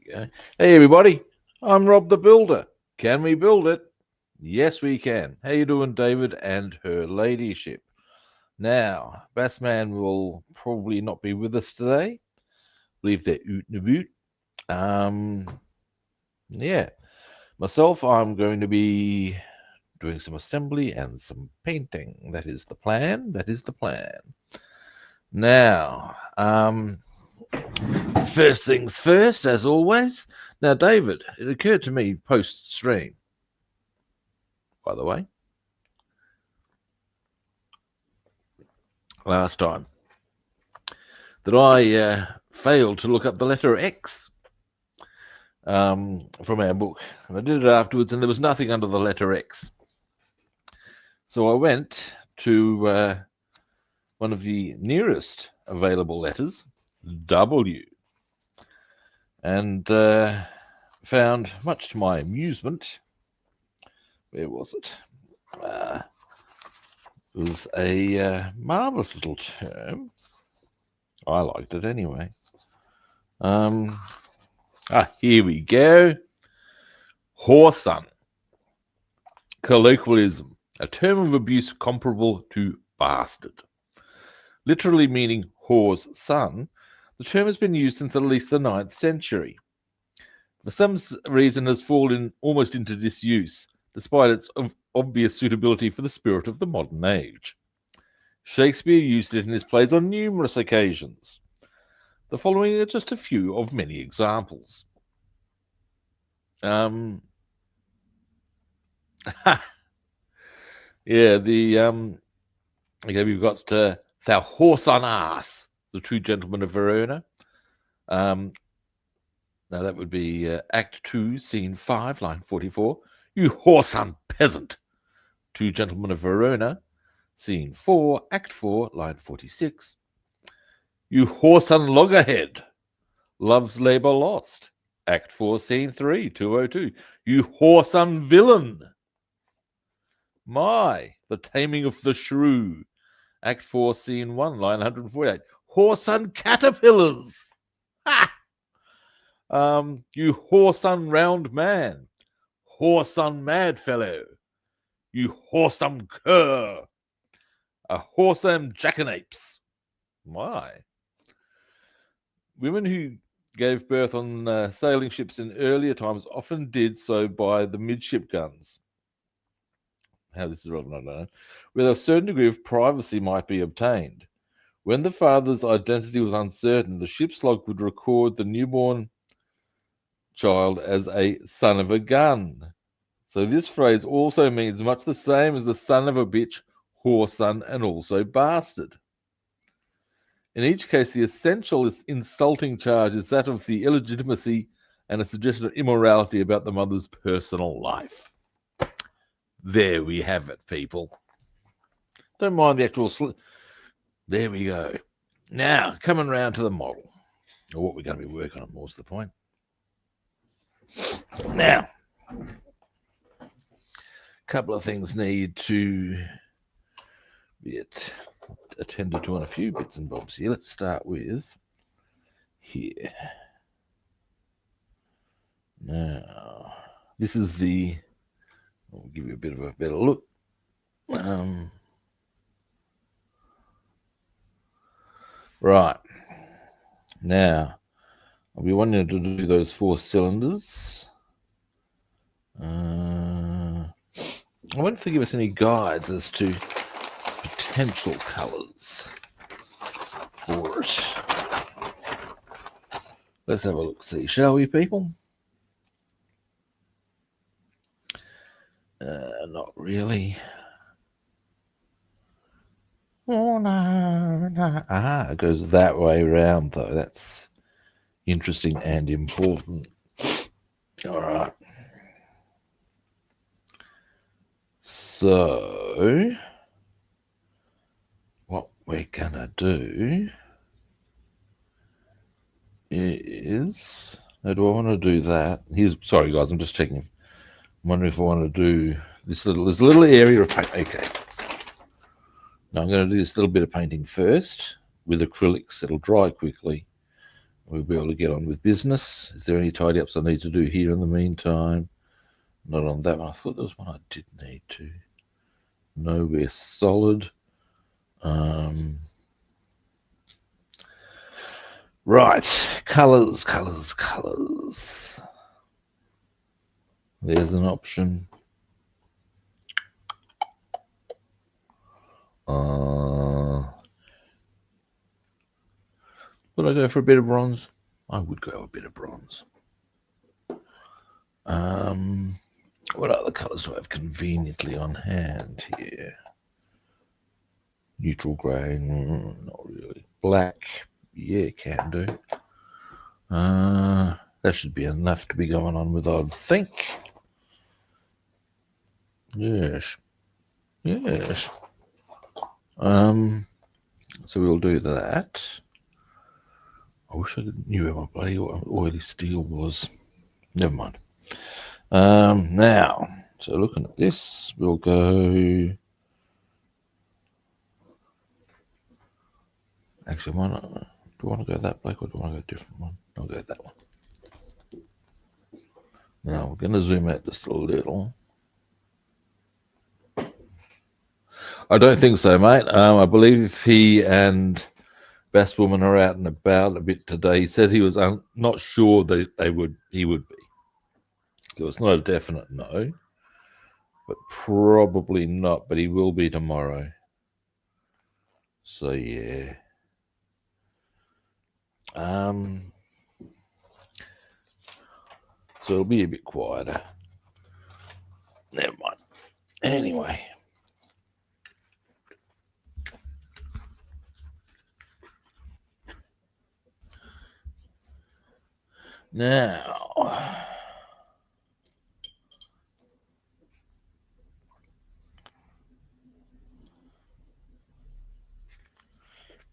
go. Hey everybody, I'm Rob the Builder. Can we build it? Yes, we can. How you doing, David and her ladyship? Now, Bassman will probably not be with us today. I believe they're oot and boot. Yeah. Myself, I'm going to be doing some assembly and some painting. That is the plan. That is the plan. Now, first things first, as always. Now, David, it occurred to me post-stream, by the way, last time, that I failed to look up the letter X from our book. And I did it afterwards, and there was nothing under the letter X. So I went to one of the nearest available letters, W, and found, much to my amusement, where was it? It was a marvelous little term. I liked it anyway. Here we go. Whoreson. Colloquialism, a term of abuse comparable to bastard. Literally meaning whore's son, the term has been used since at least the 9th century. For some reason has fallen almost into disuse, despite its obvious suitability for the spirit of the modern age. Shakespeare used it in his plays on numerous occasions. The following are just a few of many examples. Yeah, okay, we've got Thou Horse on Ass, the True Gentleman of Verona. Now that would be Act 2, Scene 5, line 44. You whoreson peasant, Two Gentlemen of Verona. Scene 4, Act 4, line 46. You whoreson loggerhead, Love's Labour Lost. Act 4, Scene 3, 202. You whoreson villain. My, The Taming of the Shrew. Act 4, Scene 1, line 148. Whoreson caterpillars. Ha! You whoreson round man. Whoreson mad fellow. You whoreson cur. A whoreson jackanapes. My. Women who gave birth on sailing ships in earlier times often did so by the midship guns. How this is relevant, I don't know. Where a certain degree of privacy might be obtained. When the father's identity was uncertain, the ship's log would record the newborn child as a son of a gun. So this phrase also means much the same as the son of a bitch, whoreson, and also bastard. In each case, the essential insulting charge is that of the illegitimacy and a suggestion of immorality about the mother's personal life. There we have it, people. Don't mind the actual there we go. Now, coming round to the model, or what we're going to be working on, more's the point. Now, a couple of things need to be attended to on a few bits and bobs here. Let's start with here. Now, this is I'll give you a bit of a better look. Right. Now, I'll be wanting to do those 4 cylinders. I wonder if they give us any guides as to potential colours for it. Let's have a look, see, shall we, people? Not really. Oh, no. It goes that way round, though. That's interesting and important. All right. So, what we're going to do is... Now, do I want to do that? Sorry, guys, I'm just checking. I'm wondering if I want to do this little area of paint. Okay. Now I'm going to do this little bit of painting first with acrylics. It'll dry quickly. we'll be able to get on with business. Is there any tidy ups I need to do here in the meantime? Not on that one. I thought there was one I did need to. No, we're solid. Right, colours. There's an option. Would I go for a bit of bronze? I would go a bit of bronze. What other colours do I have conveniently on hand here? Neutral grey, not really. Black, yeah, can do. That should be enough to be going on with, I think. Yes. So we'll do that. I wish I knew where my bloody oily steel was. Never mind. Now, so looking at this, we'll go. Actually, why not? Do I want to go that black or do I want to go a different one? I'll go that one. Now we're going to zoom out just a little. I don't think so, mate. I believe he and Basswoman are out and about a bit today. He said he was not sure that he would be. So it's not a definite no, but probably not. But he will be tomorrow. So yeah. So it'll be a bit quieter. Never mind. Anyway. Now.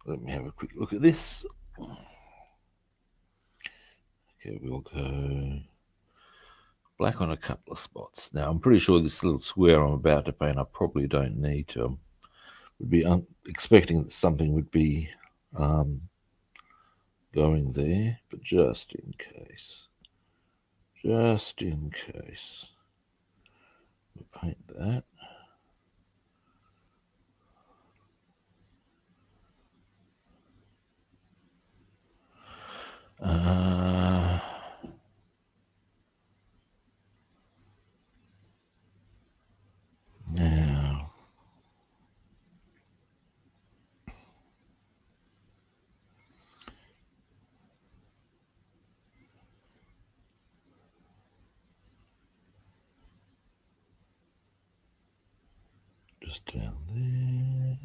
Let me have a quick look at this. Okay, we'll go black on a couple of spots. Now, I'm pretty sure this little square I'm about to paint, I probably don't need to. I would be expecting that something would be going there, but just in case. Just in case. We'll paint that. Now, just down there.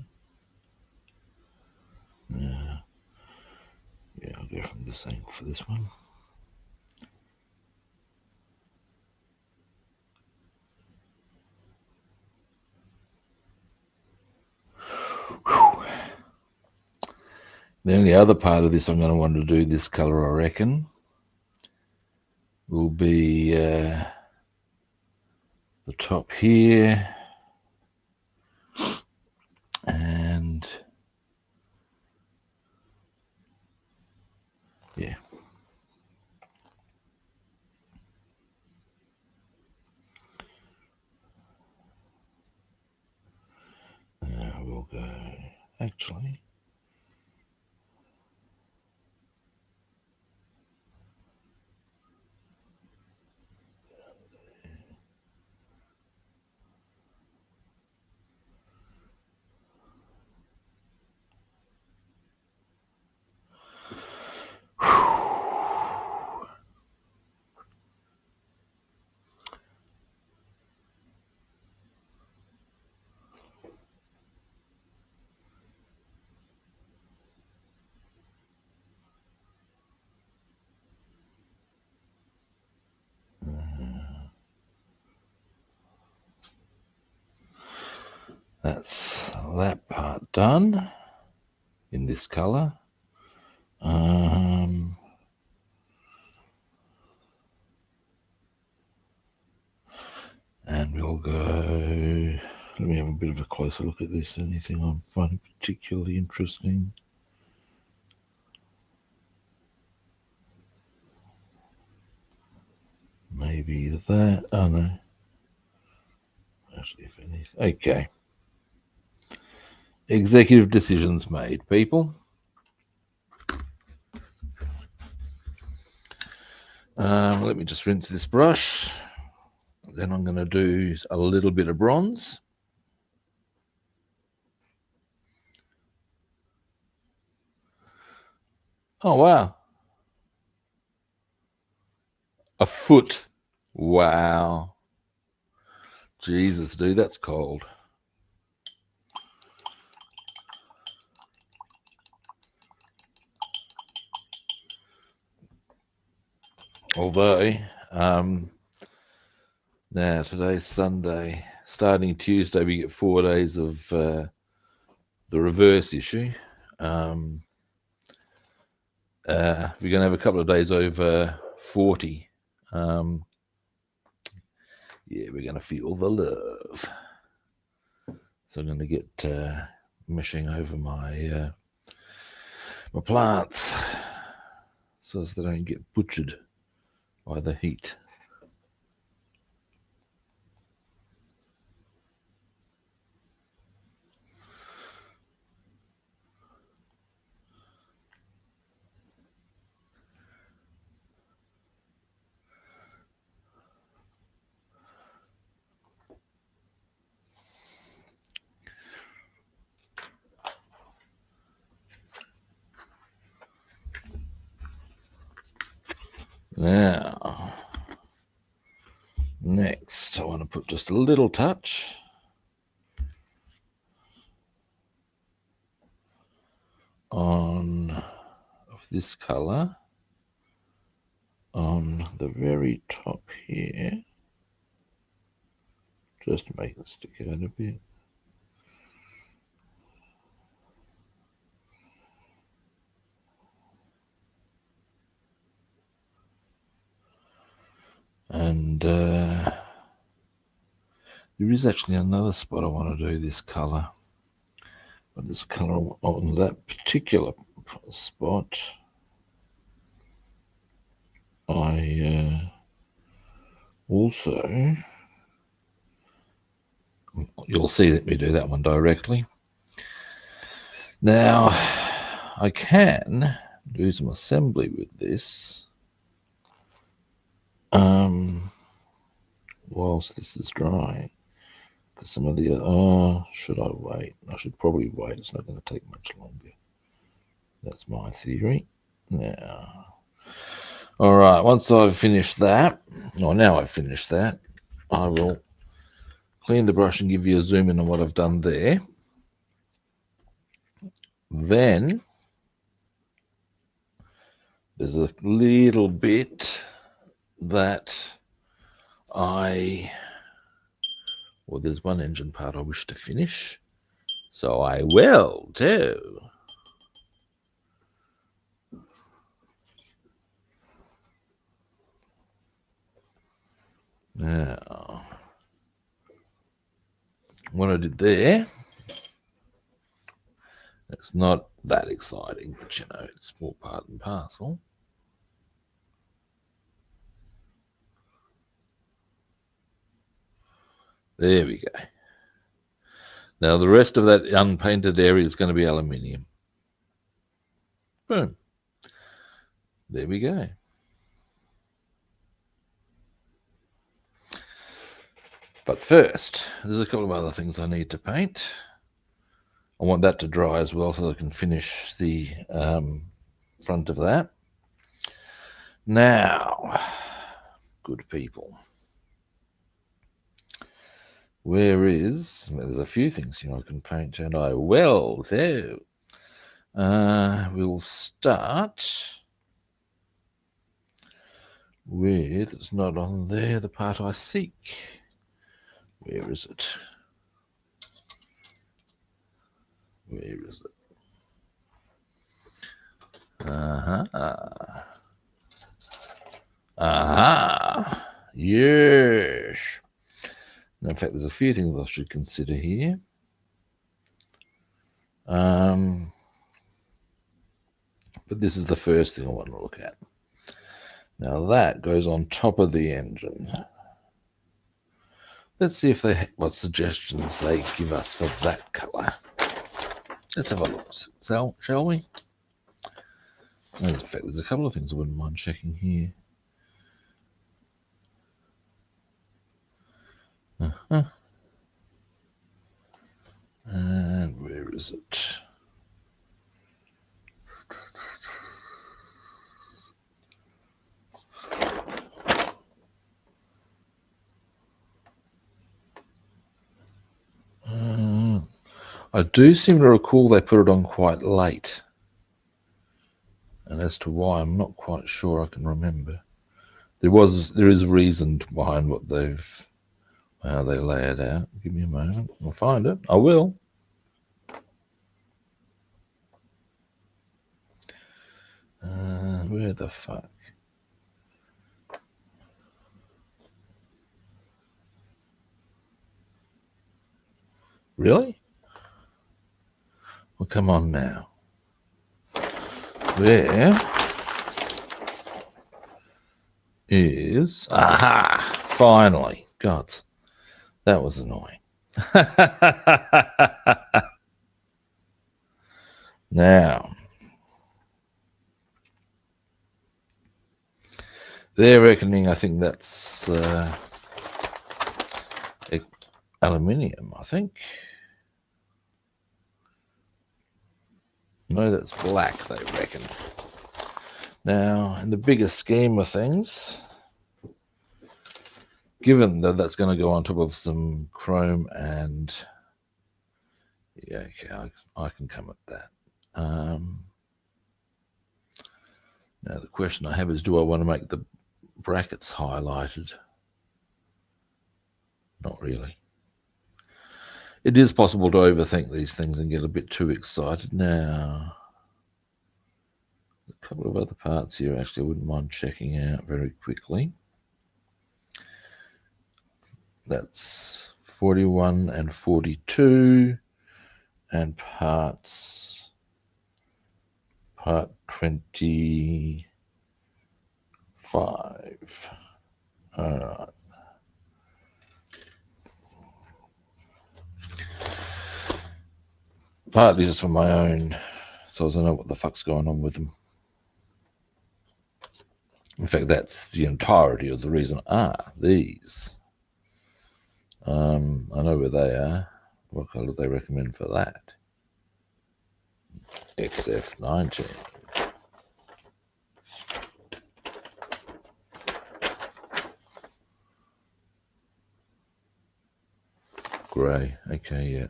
Yeah, I'll go from this angle for this one. The only other part of this I'm going to want to do this color, I reckon, will be the top here and yeah. Now we'll go, actually, that's that part done in this color. And we'll go, let me have a bit of a closer look at this. Anything I'm finding particularly interesting? maybe that. Oh no. Actually, if anything. Okay. Executive decisions made, people. Let me just rinse this brush. Then I'm going to do a little bit of bronze. Oh, wow. A foot. Wow. Jesus, dude, that's cold. Although, now today's Sunday. Starting Tuesday, we get 4 days of the reverse issue. We're going to have a couple of days over 40. Yeah, we're going to feel the love. So I'm going to get meshing over my my plants so as they don't get butchered by the heat. Now, next I want to put just a little touch on of this color on the very top here, just to make it stick out a bit. And there is actually another spot I want to do this color, but this color on that particular spot, I also, you'll see that we do that one directly. Now, I can do some assembly with this whilst this is drying. Because some of the, should I wait? I should probably wait. It's not going to take much longer. That's my theory. Now, all right, once I've finished that, or now I've finished that, I will clean the brush and give you a zoom in on what I've done there. Then there's a little bit that well, there's one engine part I wish to finish, so I will too. Now, what I did there, it's not that exciting, but you know, it's more part and parcel. There we go. Now the rest of that unpainted area is going to be aluminium. Boom. There we go. But first, there's a couple of other things I need to paint. I want that to dry as well so I can finish the front of that. Now, good people, there's a few things here I can paint, and I will too. We'll start with, it's not on there, the part I seek. Where is it? Where is it? Yes. Now, in fact, there's a few things I should consider here. But this is the first thing I want to look at. Now that goes on top of the engine. Let's see if what suggestions they give us for that colour. Let's have a look, shall we? In fact, there's a couple of things I wouldn't mind checking here. And where is it? I do seem to recall they put it on quite late. And as to why, I'm not quite sure I can remember. There is a reason behind how they lay it out. Give me a moment. I'll find it. I will. Where the fuck? Really? Well, come on now. Where is... Aha! Finally. God, that was annoying. Now, they're reckoning, I think that's aluminium, I think. No, that's black, they reckon. Now, in the bigger scheme of things, given that that's going to go on top of some chrome and... Yeah, okay, I can come at that. Now, the question I have is, do I want to make the brackets highlighted? Not really. It is possible to overthink these things and get a bit too excited. Now, a couple of other parts here actually I wouldn't mind checking out very quickly. That's 41 and 42 and part 25. All right. Partly just for my own, so as I know what the fuck's going on with them. In fact, that's the entirety of the reason. These. I know where they are. What colour do they recommend for that? XF19. Grey. Okay, yeah.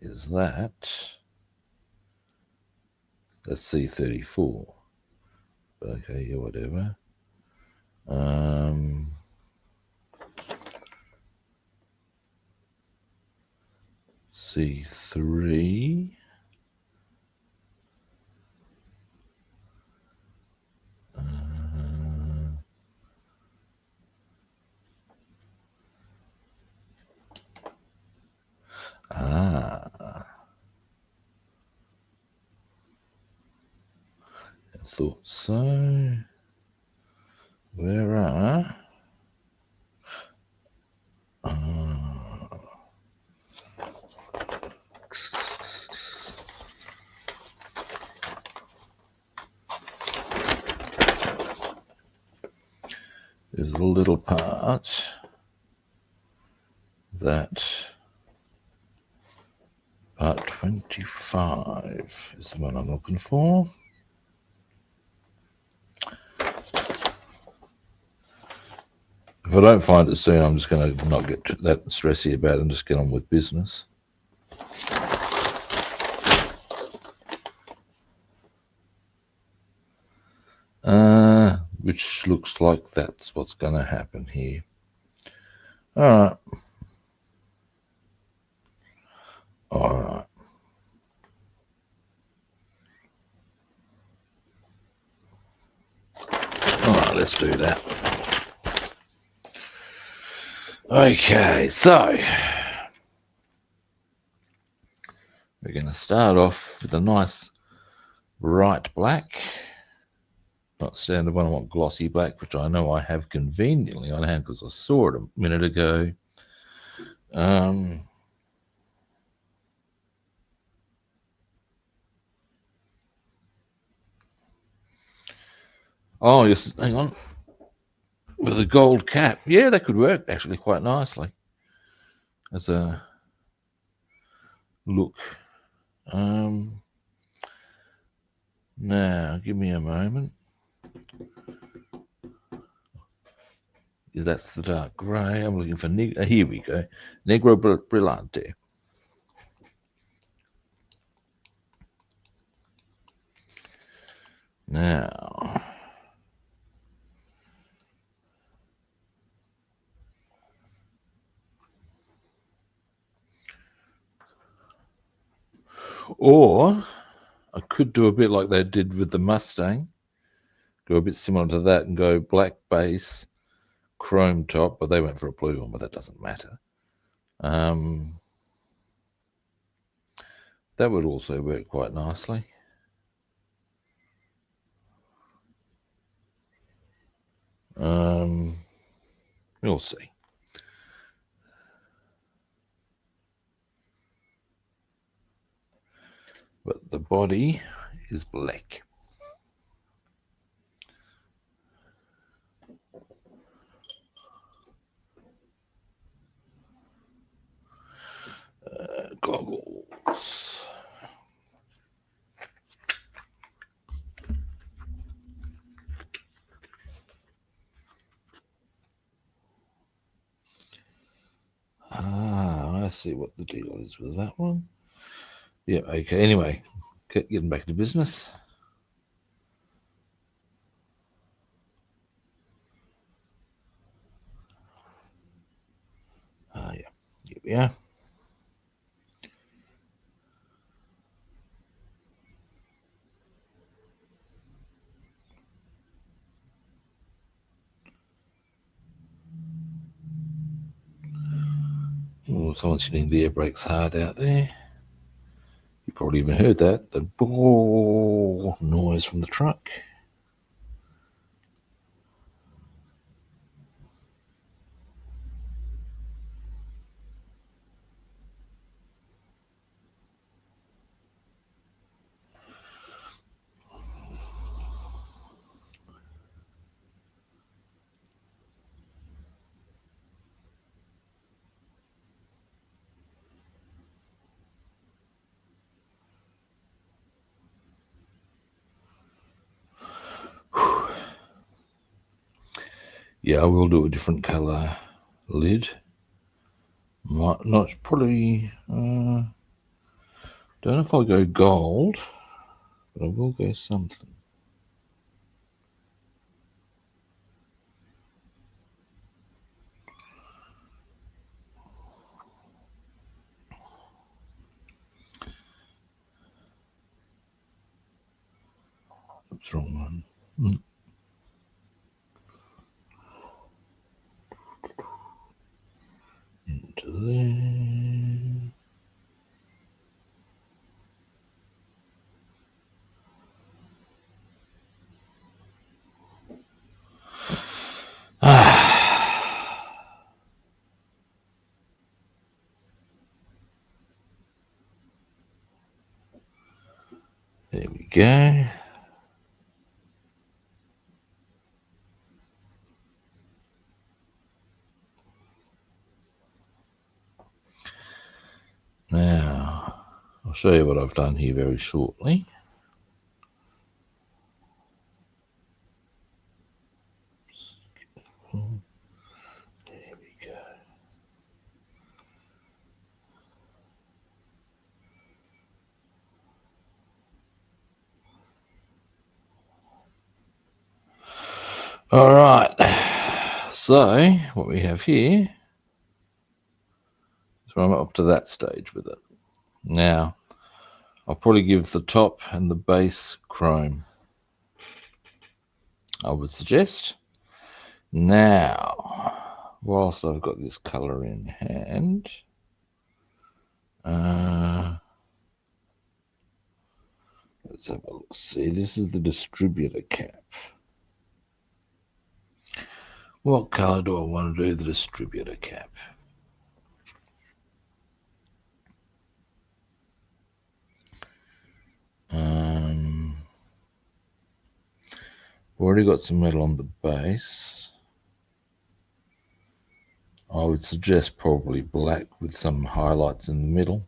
Is that? That's C34. But okay, yeah, whatever. C3. I thought so. Where are? There's a little part that part 25 is the one I'm looking for. If I don't find it soon, I'm just going to not get that stressy about it and just get on with business. Which looks like that's what's going to happen here. All right. All right. All right, let's do that. Okay, so we're going to start off with a nice bright black. Not standard one, I want glossy black, which I know I have conveniently on hand because I saw it a minute ago. Oh, yes, hang on. With a gold cap. Yeah, that could work actually quite nicely as a look. Now, give me a moment. That's the dark grey. I'm looking for here we go. Negro Brillante. Now, or I could do a bit like they did with the Mustang. Go a bit similar to that and go black base, chrome top, but they went for a blue one, but that doesn't matter. That would also work quite nicely. We'll see. But the body is black. Goggles. I see what the deal is with that one. Yeah, okay. Anyway, getting back to business. Yeah, here we are. Oh, someone's hitting the air brakes hard out there. You probably even heard that. The noise from the truck. Yeah, I will do a different colour lid. Might not probably. Don't know if I'll go gold, but I will go something. That's the wrong one. Into there. There we go. Now, I'll show you what I've done here very shortly. There we go. All right. So, what we have here is I'm up to that stage with it. Now, I'll probably give the top and the base chrome, I would suggest. Now, whilst I've got this colour in hand, let's Let's have a look. See, this is the distributor cap. What colour do I want to do the distributor cap? Already got some metal on the base. I would suggest probably black with some highlights in the middle.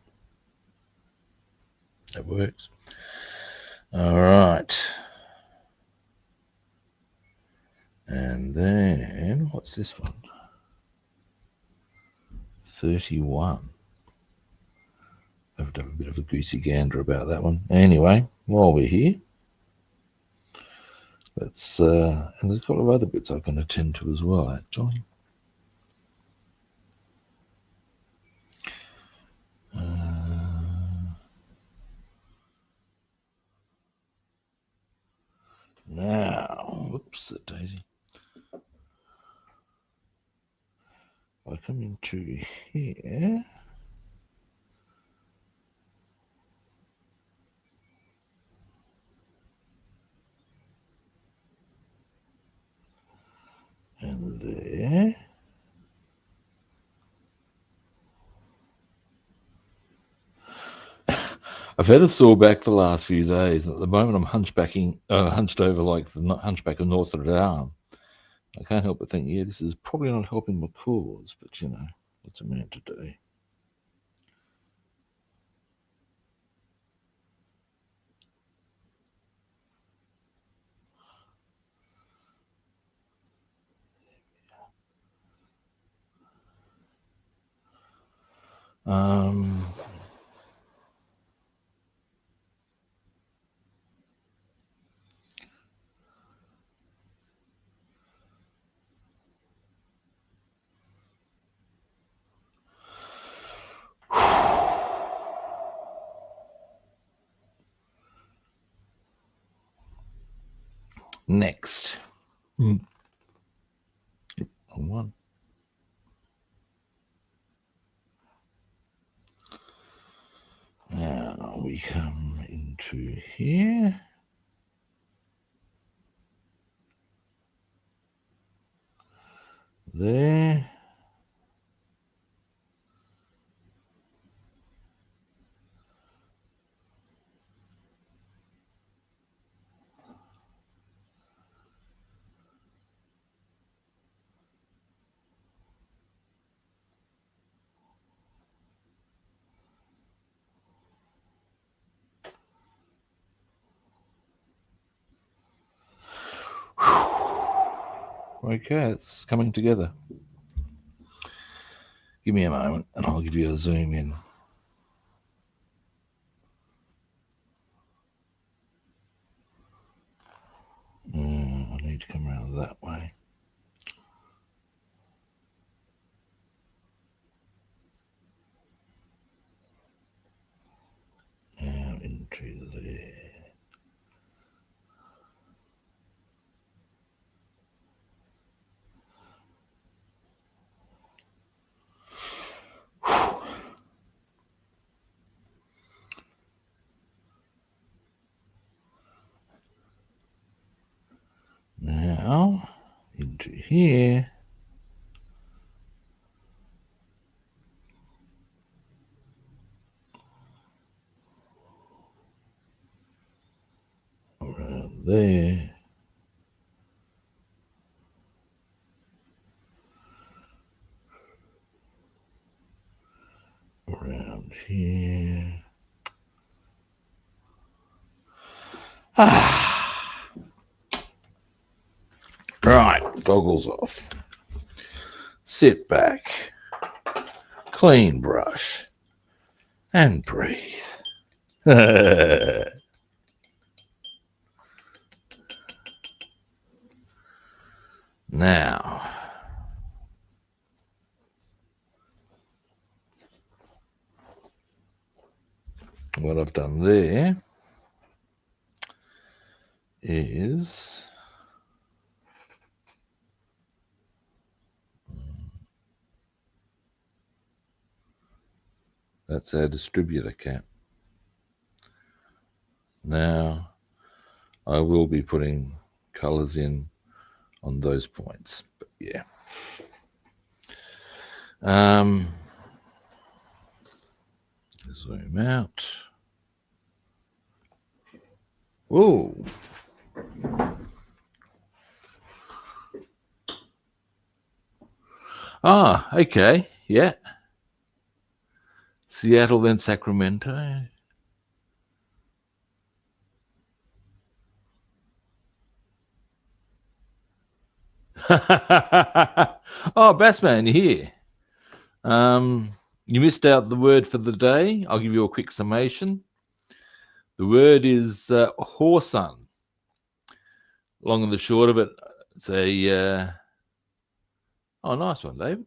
That works. All right. And then, what's this one? 31. I have to have a bit of a goosey gander about that one. Anyway, while we're here, let's, and there's a couple of other bits I can attend to as well, actually. Now, whoops, the daisy. I come into here. And there. I've had a sore back the last few days. At the moment, I'm hunched over like the Hunchback of Notre Dame. I can't help but think, yeah, this is probably not helping my cause, but you know, what's a man to do? Next. On one. Now we come into here. There. Okay, it's coming together. Give me a moment and I'll give you a zoom in. I need to come around that way. Now into there. Now into here. Around there. Around here. Right, goggles off. Sit back. Clean brush. And breathe. Now, what I've done there is that's our distributor cap. Now, I will be putting colors in on those points, but yeah. Zoom out. Whoa. Ah, okay, yeah. Seattle, then Sacramento. Oh, Bassman, you're here. You missed out the word for the day. I'll give you a quick summation. The word is whoreson. Long and the short of it, it's a oh, nice one, David.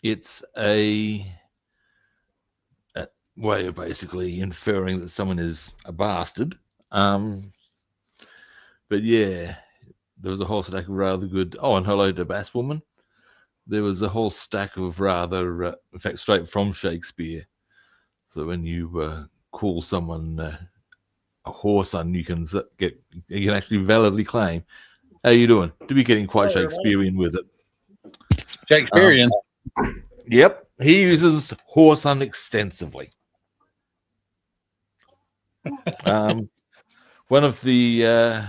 It's a way of basically inferring that someone is a bastard. But yeah, there was a whole stack of rather good. Oh, and hello to Bass Woman. There was a whole stack of rather, in fact, straight from Shakespeare. So when you call someone a whoreson, you can actually validly claim. How you doing? To be getting quite Shakespearean with it. Shakespearean. Yep, he uses whoreson extensively. One of the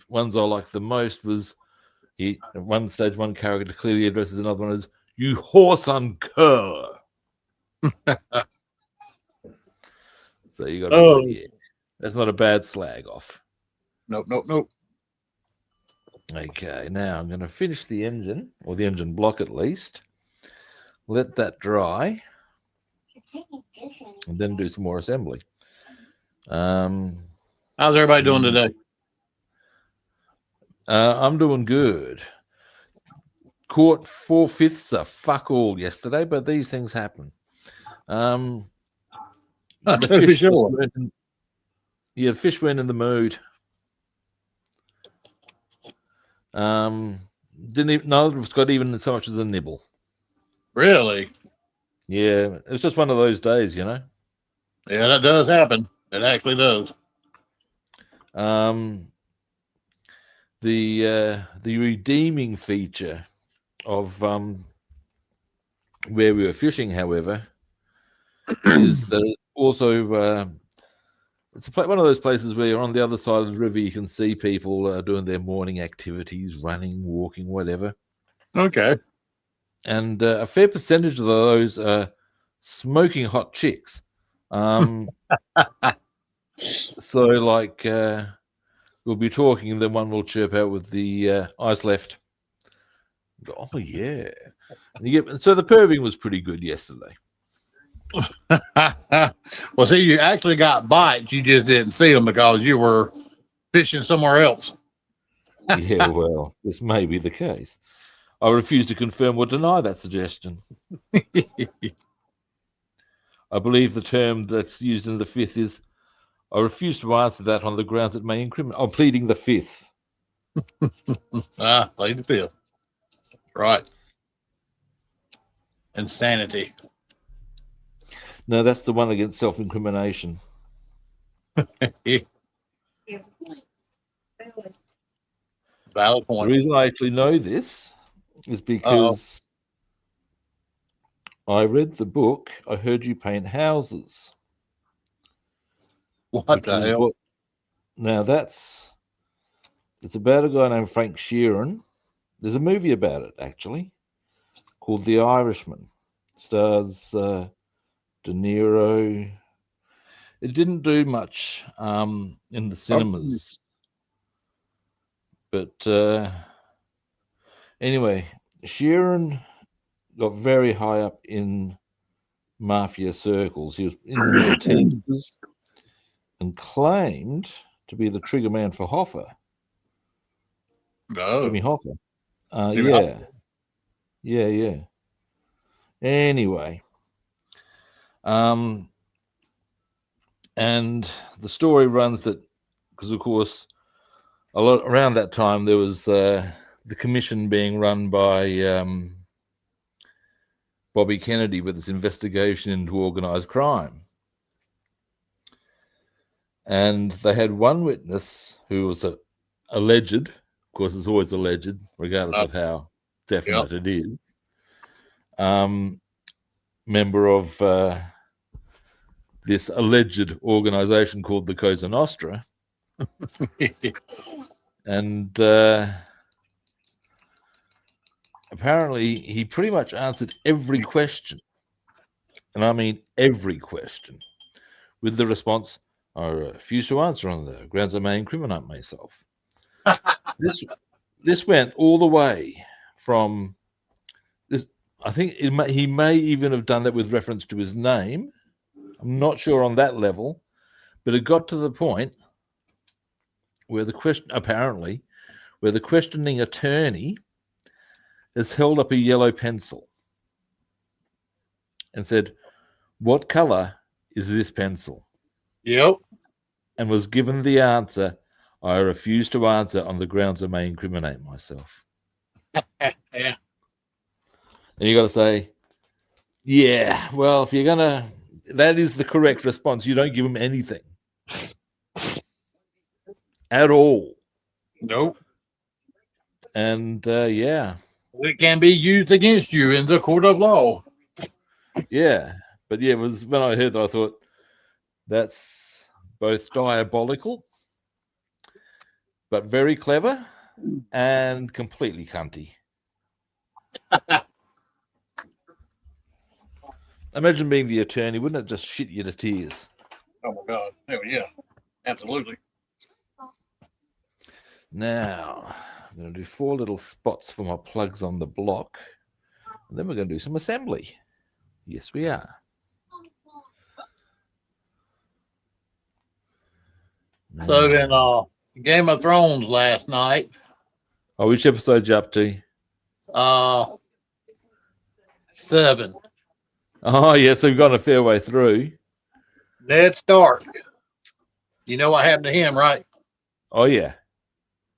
ones I liked the most was at one stage, one character clearly addresses another one as "you whoreson cur." So you got to Oh, yeah, that's not a bad slag off. nope. Okay, now I'm going to finish the engine, or the engine block at least. Let that dry, and then do some more assembly. How's everybody doing today? I'm doing good. Caught 4/5 of fuck all yesterday, but these things happen. The fish Sure. the fish weren't in the mood. Didn't even, none of it's got even so much as a nibble. Really? Yeah, it's just one of those days, you know. Yeah, that does happen. It actually does. The redeeming feature of where we were fishing, however, is that also it's one of those places where you're on the other side of the river. You can see people doing their morning activities, running, walking, whatever. Okay. And a fair percentage of those are smoking hot chicks. So, like, we'll be talking, and then one will chirp out with the eyes left. Go, oh yeah, and so the perving was pretty good yesterday. Well, see, you actually got bites. You just didn't see them because you were fishing somewhere else. Yeah, well, this may be the case. I refuse to confirm or deny that suggestion. I believe the term that's used in the fifth is, I refuse to answer that on the grounds it may incriminate. I'm pleading the fifth. Plead the fifth. Right. Insanity. No, that's the one against self-incrimination. Valid point. The reason I actually know this is because I read the book, I Heard You Paint Houses. What the hell? Now it's about a guy named Frank Sheeran. There's a movie about it, actually, called The Irishman. Stars De Niro. It didn't do much in the cinemas. But anyway, Sheeran got very high up in mafia circles. He was in the Teamsters and claimed to be the trigger man for Hoffa. No. Jimmy Hoffa. Yeah. Anyway, and the story runs that because, of course, a lot around that time there was the commission being run by Bobby Kennedy with this investigation into organized crime. And they had one witness who was a alleged, of course, it's always alleged, regardless of how definite it is, member of this alleged organization called the Cosa Nostra. And apparently he pretty much answered every question, and I mean every question, with the response, I refuse to answer on the grounds I may incriminate myself. This went all the way from this. I think he may even have done that with reference to his name. I'm not sure on that level, but it got to the point where the questioning attorney has held up a yellow pencil and said, "What color is this pencil?" Yep. And was given the answer, "I refuse to answer on the grounds I may incriminate myself." Yeah. And you got to say, yeah, well, if you're going to, that is the correct response. You don't give them anything at all. Nope. And yeah. It can be used against you in the court of law. Yeah. But yeah, it was when I heard that, I thought that's both diabolical, but very clever and completely cunty. Imagine being the attorney. Wouldn't it just shit you to tears? Oh, my God. Hell yeah. Absolutely. Now, I'm going to do 4 little spots for my plugs on the block. And then we're going to do some assembly. Yes, we are. So in Game of Thrones last night. Oh, which episode you up to? 7. Oh, yeah, so we've gone a fair way through. Ned Stark. You know what happened to him, right? Oh, yeah.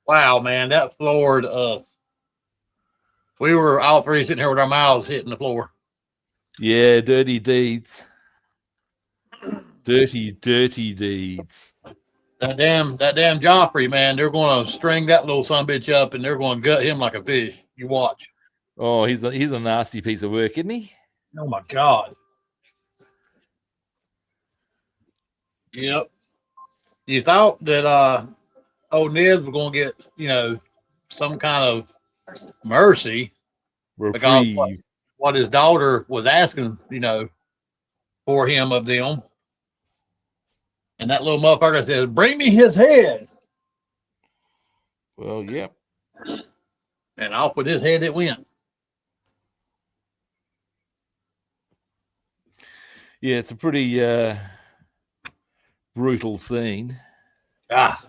Wow, man, that floored us. We were all three sitting here with our mouths hitting the floor. Yeah, dirty deeds. Dirty deeds. That damn Joffrey, man, they're going to string that little son of a bitch up and they're going to gut him like a fish. You watch. Oh, he's a nasty piece of work, isn't he? Oh, my God. Yep. You thought that old Ned was going to get, some kind of mercy. Reprieve. Because what his daughter was asking, for him of them. And that little motherfucker says, "Bring me his head." Well, yep. And off with his head it went. Yeah, it's a pretty brutal scene. Ah.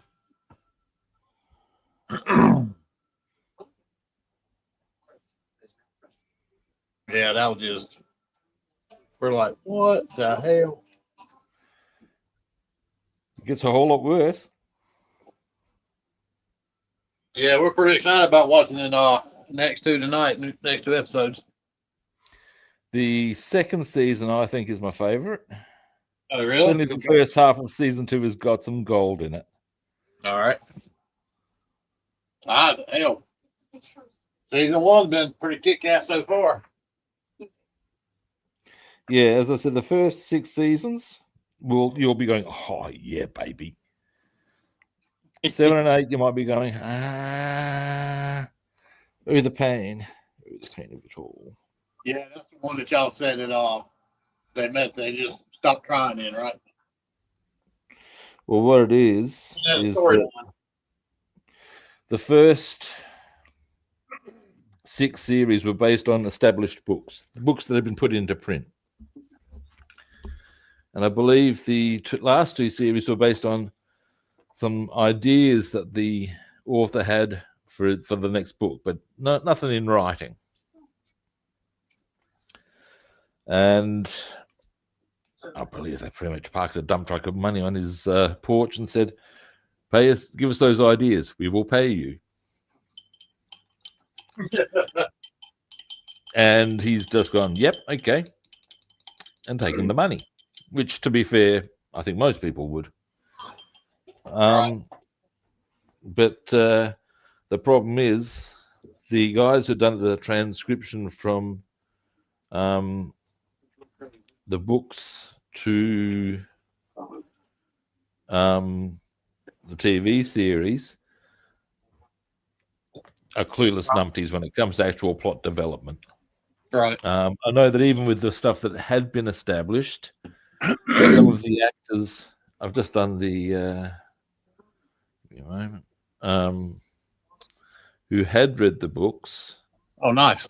Yeah, that was just, we're like, what the hell? It gets a whole lot worse. Yeah, we're pretty excited about watching the next 2 tonight, next 2 episodes. The second season, I think, is my favorite. Oh, really? Certainly the first half of season 2 has got some gold in it. All right. Hell. Season 1's been pretty kick-ass so far. Yeah, as I said, the first 6 seasons, you'll be going, oh, yeah, baby. 7 and 8, you might be going, oh, the pain. Oh, the pain of it all. Yeah, that's the one that y'all said that they just stopped trying in, right? Well, what it is that the first 6 series were based on established books that have been put into print. And I believe the last 2 series were based on some ideas that the author had for the next book, but nothing in writing. And I believe they pretty much parked a dump truck of money on his porch and said, "Pay us, give us those ideas. We will pay you." And he's just gone, "Yep, okay," and taken the money. Which, to be fair, I think most people would. But the problem is the guys who've done the transcription from the books to the TV series are clueless numpties when it comes to actual plot development. Right. I know that even with the stuff that had been established, some of the actors, I've just done the give me a moment, who had read the books Oh, nice.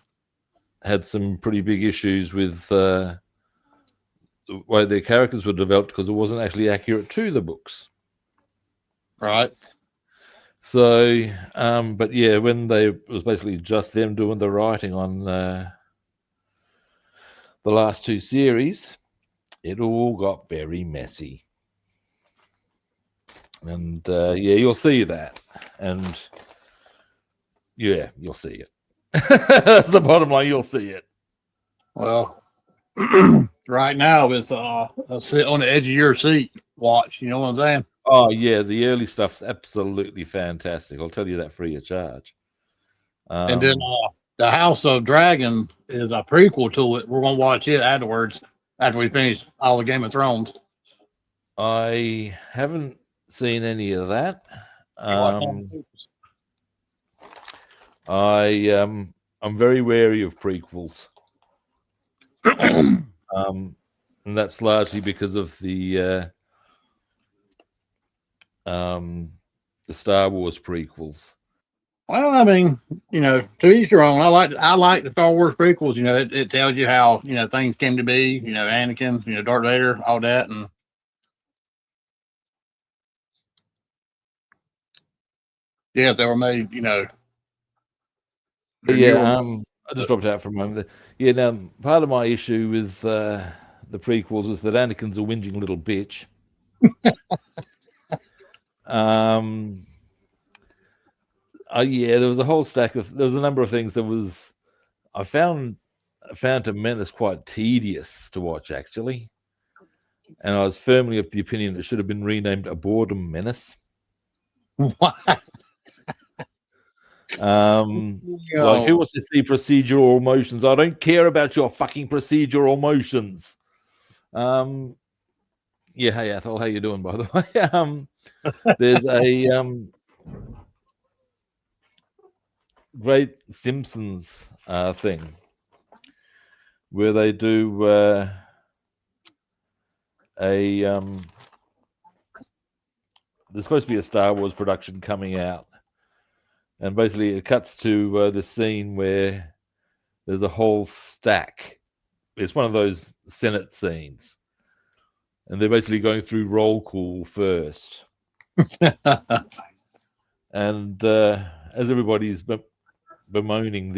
had some pretty big issues with the way their characters were developed because it wasn't actually accurate to the books. Right. So, but yeah, when it was basically just them doing the writing on the last two series, it all got very messy. And yeah, you'll see that. And yeah, you'll see it. That's the bottom line. You'll see it. Well, right now it's sit on the edge of your seat. Watch. You know what I'm saying? Oh yeah, the early stuff's absolutely fantastic. I'll tell you that free of charge. And then the House of Dragon is a prequel to it. We're gonna watch it afterwards after we finish all the Game of Thrones. I haven't seen any of that. I'm very wary of prequels. And that's largely because of the Star Wars prequels. Well, I mean, you know, to each their own. I like the Star Wars prequels. You know, it tells you how things came to be. You know, Anakin, Darth Vader, all that, and yeah, they were made. Yeah, I just dropped out for a moment. Yeah, now part of my issue with the prequels is that Anakin's a whinging little bitch. Yeah, there was a whole stack of there was a number of things that I found Phantom Menace quite tedious to watch actually, and I was firmly of the opinion it should have been renamed a boredom menace. What? Like who wants to see procedural motions? I don't care about your fucking procedural motions. Yeah, hey Athol, how you doing by the way? There's a great Simpsons thing where they do there's supposed to be a Star Wars production coming out, and basically it cuts to the scene where there's a whole stack. It's one of those Senate scenes, and they're basically going through roll call first. And as everybody's bemoaning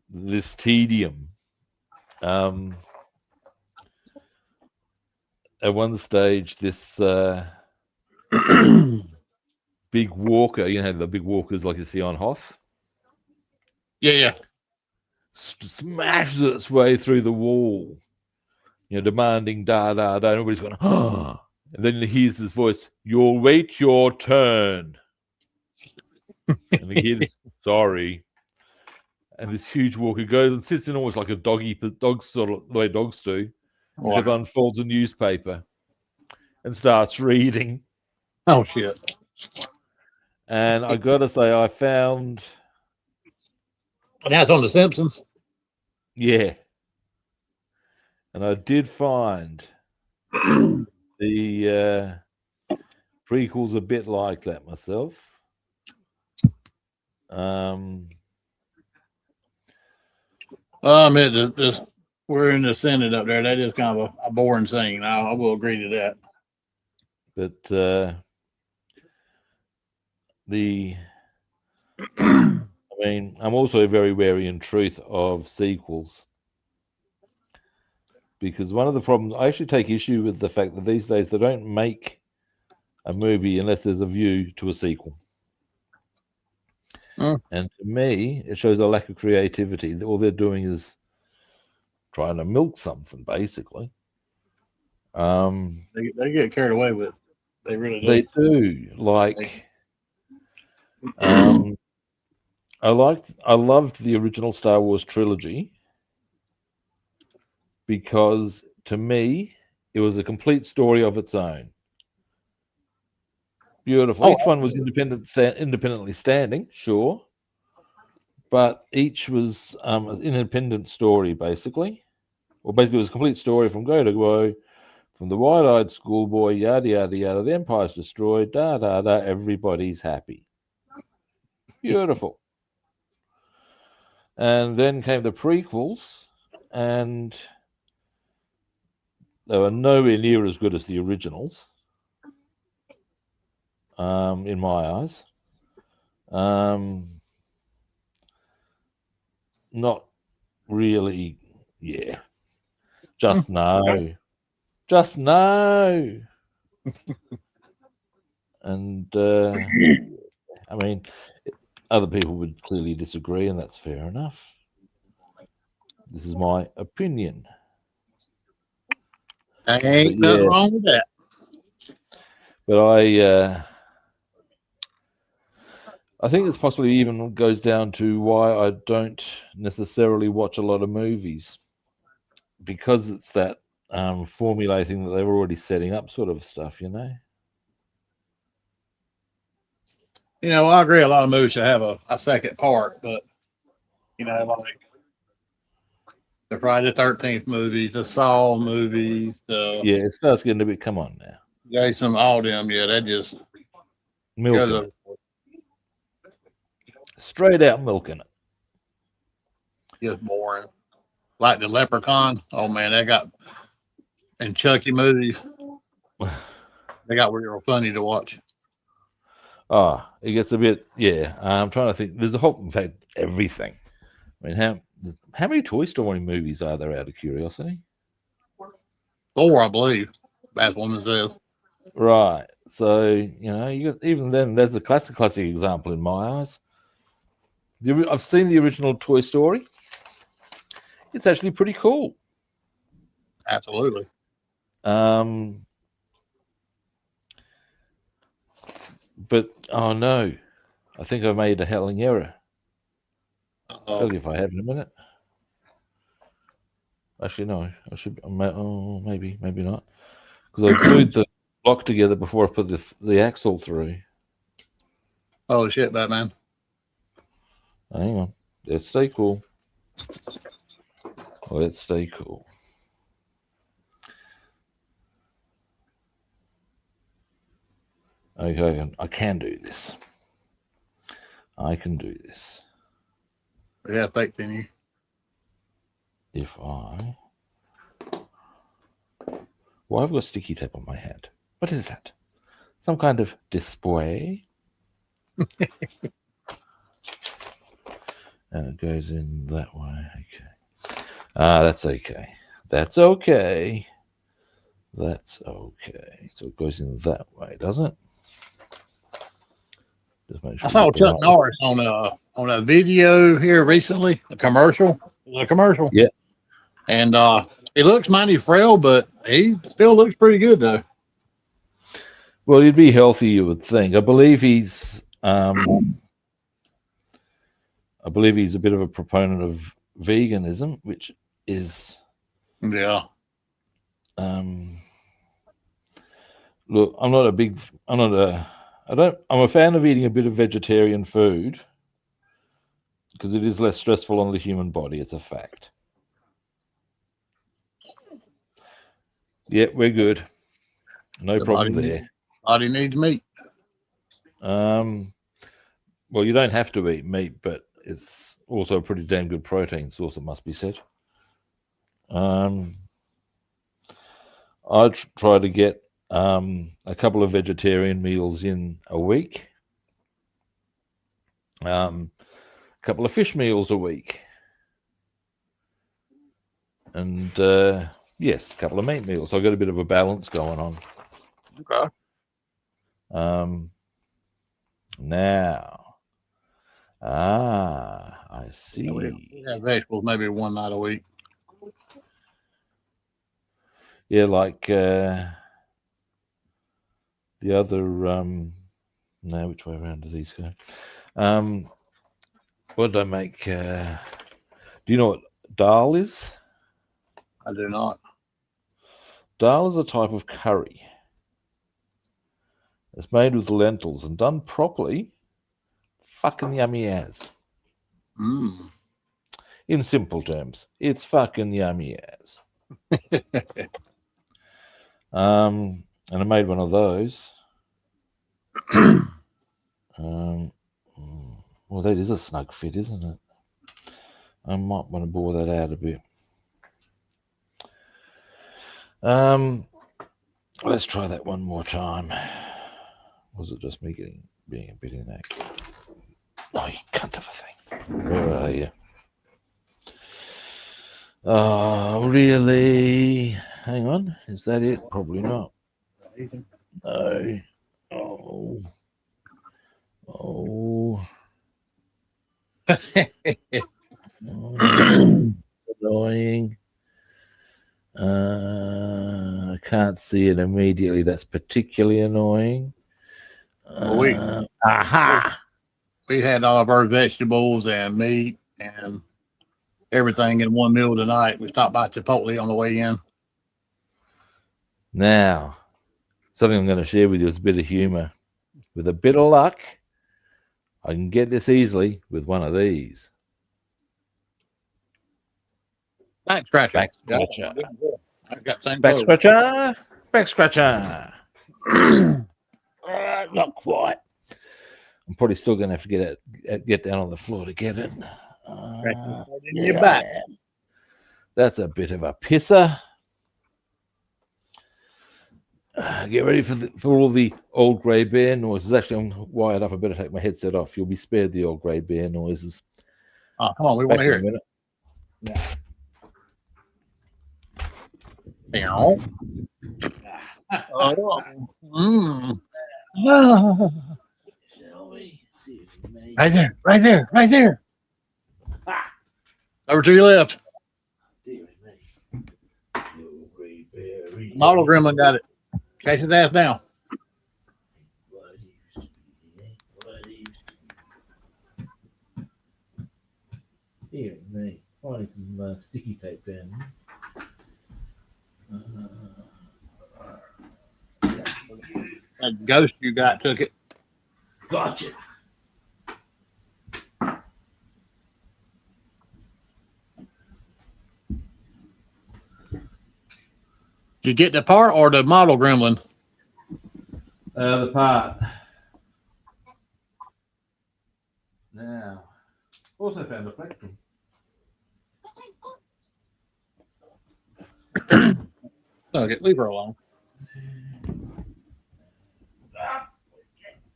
this tedium, at one stage, this big walker, the big walkers like you see on Hoth. Yeah. Smashes its way through the wall, demanding da da da. Everybody's going, oh. And then he hears this voice, "You'll wait your turn." And the kid is sorry. And this huge walker goes and sits in almost like a dog sort of the way dogs do. Wow. Except unfolds a newspaper and starts reading. Oh shit. And I gotta say, I found. And that's on The Simpsons. Yeah. And I did find the prequels a bit like that myself. We're in the Senate up there. That is kind of a boring thing. I will agree to that. But I mean, I'm also very wary in truth of sequels. Because one of the problems, I actually take issue with the fact that these days they don't make a movie unless there's a view to a sequel. And to me, it shows a lack of creativity. All they're doing is trying to milk something, basically. They get carried away with. They really do. They do. Like, I loved the original Star Wars trilogy because to me it was a complete story of its own. Beautiful. Oh, Each one was independently standing, sure, but each was an independent story, basically. Well, basically, it was a complete story from go to go, from the wide-eyed schoolboy, yada yada yada. The Empire's destroyed, da da da. Everybody's happy. Beautiful. And then came the prequels, and they were nowhere near as good as the originals, in my eyes. Not really, yeah. Just no. Just no. And I mean, other people would clearly disagree, and that's fair enough. This is my opinion. ain't But nothing yeah, wrong with that. but I think this possibly even goes down to why I don't necessarily watch a lot of movies, because it's that formulating that they were already setting up sort of stuff, you know. I agree. A lot of movies should have a second part, but like the Friday the 13th movies, the Saw movies, the Yeah, it starts getting a bit. Come on now, Jason, all them. Yeah, that just goes milking over. it, straight out milking Just boring. Like the Leprechaun. Oh man, that got and Chucky movies. it. They got real funny to watch. Ah, it gets a bit. Yeah, I'm trying to think. There's a whole, in fact, everything. I mean, how many Toy Story movies are there, out of curiosity? 4, I believe. Batwoman says. Right. So you got, even then, there's a classic example in my eyes. I've seen the original Toy Story. It's actually pretty cool. Absolutely. Um, but oh no, I think I made a helling error. Uh, Tell you if I have in a minute. Actually, no. I should. Oh, maybe not, because I glued the block together before I put the axle through. oh shit, Batman. Hang on. Let's stay cool. Let's stay cool. Okay, I can do this. I can do this. Yeah, faith in you. If I... Well, I've got sticky tape on my hand. What is that? Some kind of display? And it goes in that way. Okay. That's okay. That's okay. That's okay. So it goes in that way, doesn't it? Just make I sure you saw get the Chuck right. Norris on a video here recently, a commercial. It was a commercial. Yeah. And he looks mighty frail, but he still looks pretty good though. Well, he'd be healthy, you would think. I believe he's a bit of a proponent of veganism, which is Yeah. um, look. I'm not a big. I'm not a. I don't. I'm a fan of eating a bit of vegetarian food because it is less stressful on the human body. It's a fact. Yeah, we're good. No The problem there. body needs meat. Um, well, you don't have to eat meat, but it's also a pretty damn good protein source. It must be said. Um, I try to get a couple of vegetarian meals in a week, a couple of fish meals a week, and yes, a couple of meat meals. I've got a bit of a balance going on. Okay. Now, I Yeah, we see. have vegetables maybe one night a week. Yeah, like the other, no, which way around do these go? What did I make? Do you know what dal is? I do not. Dal is a type of curry. It's made with lentils and done properly, fucking yummy as. Mm. In simple terms, it's fucking yummy as. And I made one of those. Well, that is a snug fit, isn't it? I might want to bore that out a bit. Let's try that one more time. Was it just me being a bit inaccurate? Oh, you cunt of a thing. Where are you? Oh, really? Hang on. Is that it? Probably not. No. Oh. Oh. Annoying. I can't see it immediately. That's particularly annoying. Aha! We had all of our vegetables and meat and everything in one meal tonight. We stopped by Chipotle on the way in. Now, something I'm going to share with you is a bit of humor. With a bit of luck, I can get this easily with one of these. Back scratcher. Back scratcher. I've got same Back clothes. scratcher. Back scratcher. Not quite. I'm probably still going to have to get down on the floor to get it. In your back. That's a bit of a pisser. Get ready for all the old grey bear noises. Actually, I'm wired up. I better take my headset off. You'll be spared the old grey bear noises. Oh, come on. We want to hear it. Yeah. Oh. Mm. Right there. Right there. Right there. Over to your left. Model gremlin got it. Chase his ass down. Here, me. Finding some sticky tape down. That ghost you got took it. Gotcha. Did you get the part or the model gremlin? The part. Now, also found a plectrum. Okay, leave her alone.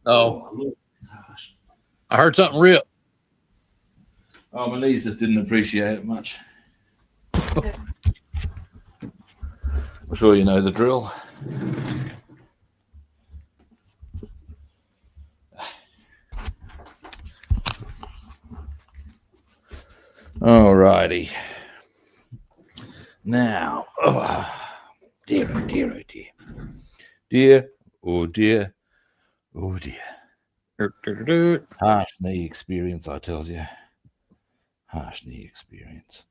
Oh, I heard something rip. Oh, my knees just didn't appreciate it much. I'm sure you know the drill. Alrighty. Now, dear, oh dear, oh dear. Dear, oh dear, oh dear. Harsh knee experience, I tells you. Harsh knee experience.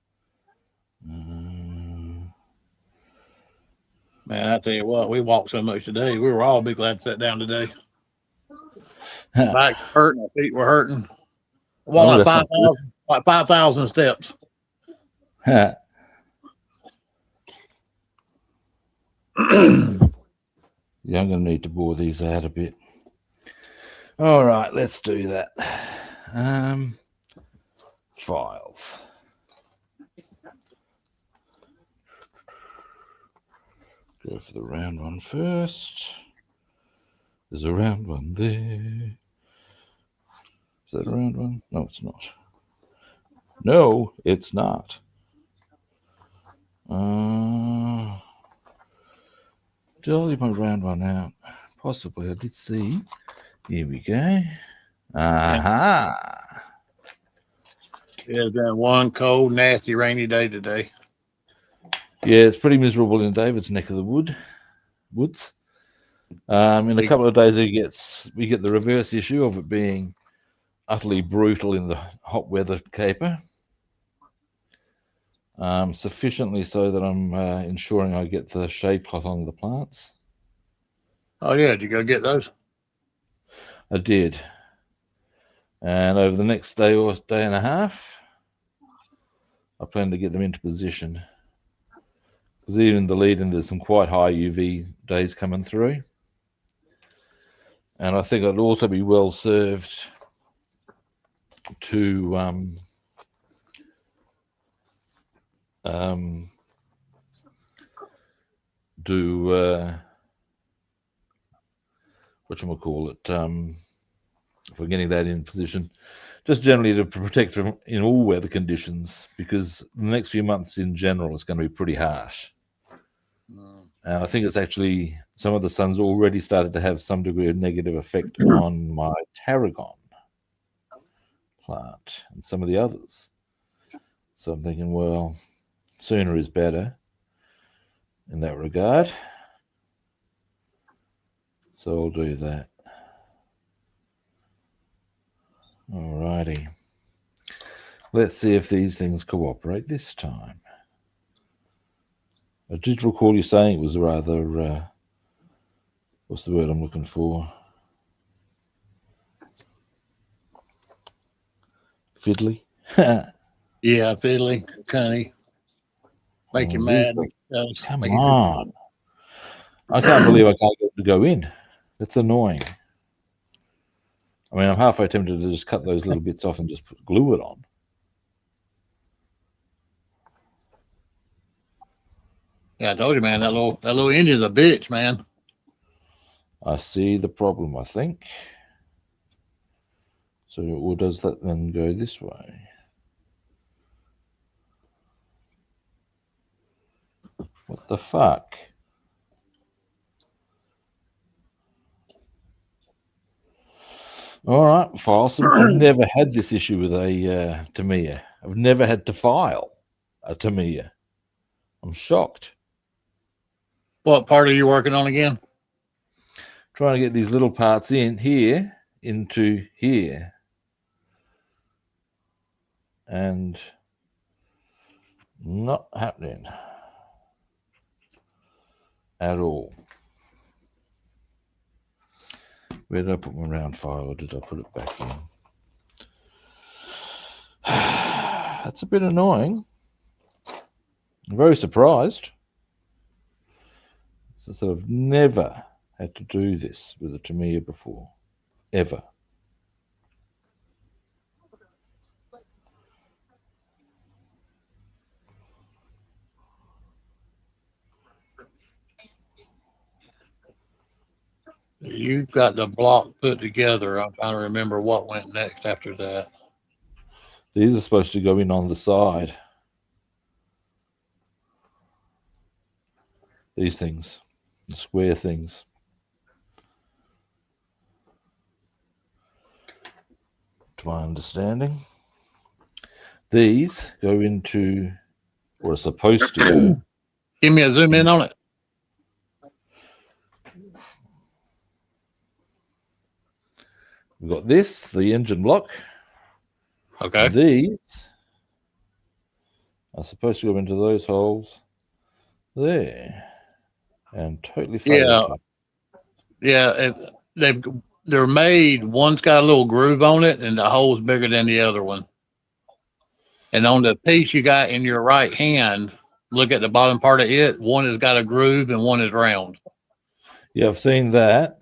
Man, I tell you what, we walked so much today. We were all be glad to sit down today. Back hurting, our feet were hurting. Well, like 5,000 steps. Yeah, I'm going to need to bore these out a bit. All right, let's do that. Files. Go for the round one first. There's a round one there. Is that a round one? No, it's not. No, it's not. Did I leave my round one out? Possibly. I did see. Here we go. Aha. It has been one cold, nasty, rainy day today. Yeah, it's pretty miserable in David's neck of the woods. In a couple of days, we get the reverse issue of it being utterly brutal in the hot weather caper. Sufficiently so that I'm ensuring I get the shade cloth on the plants. Oh yeah, did you go get those? I did. And over the next day or day and a half, I plan to get them into position. Because even in the lead-in, there's some quite high UV days coming through. And I think I'd also be well served to do whatchamacallit, if we're getting that in position, just generally to protect them in all weather conditions, because the next few months in general is going to be pretty harsh. And I think it's actually, some of the sun's already started to have some degree of negative effect on my tarragon plant and some of the others. So I'm thinking, well, sooner is better in that regard. So I'll do that. Alrighty. Let's see if these things cooperate this time. I did recall you saying it was rather, what's the word I'm looking for? Fiddly? Yeah, fiddly, cunny. Make you mad. Come on. I can't believe I can't get it to go in. That's annoying. I mean, I'm halfway tempted to just cut those little bits off and just glue it on. Yeah, I told you, man. That little engine's a bitch, man. I see the problem, I think. So, or does that then go this way? What the fuck? All right, file some. I've never had this issue with a Tamiya. I've never had to file a Tamiya. I'm shocked. What part are you working on again? Trying to get these little parts in here into here. And not happening at all. Where did I put my round file, or did I put it back in? That's a bit annoying. I'm very surprised. So I've never had to do this with a Tamiya before, ever. You've got the block put together. I'm trying to remember what went next after that. These are supposed to go in on the side. These things, the square things. To my understanding, these go into, or are supposed to go. Give me a zoom in on it. We've got this, the engine block. Okay. And these are supposed to go into those holes there, and totally failed. Yeah. They're made. One's got a little groove on it, and the hole's bigger than the other one. And on the piece you got in your right hand, look at the bottom part of it. One has got a groove, and one is round. Yeah, I've seen that.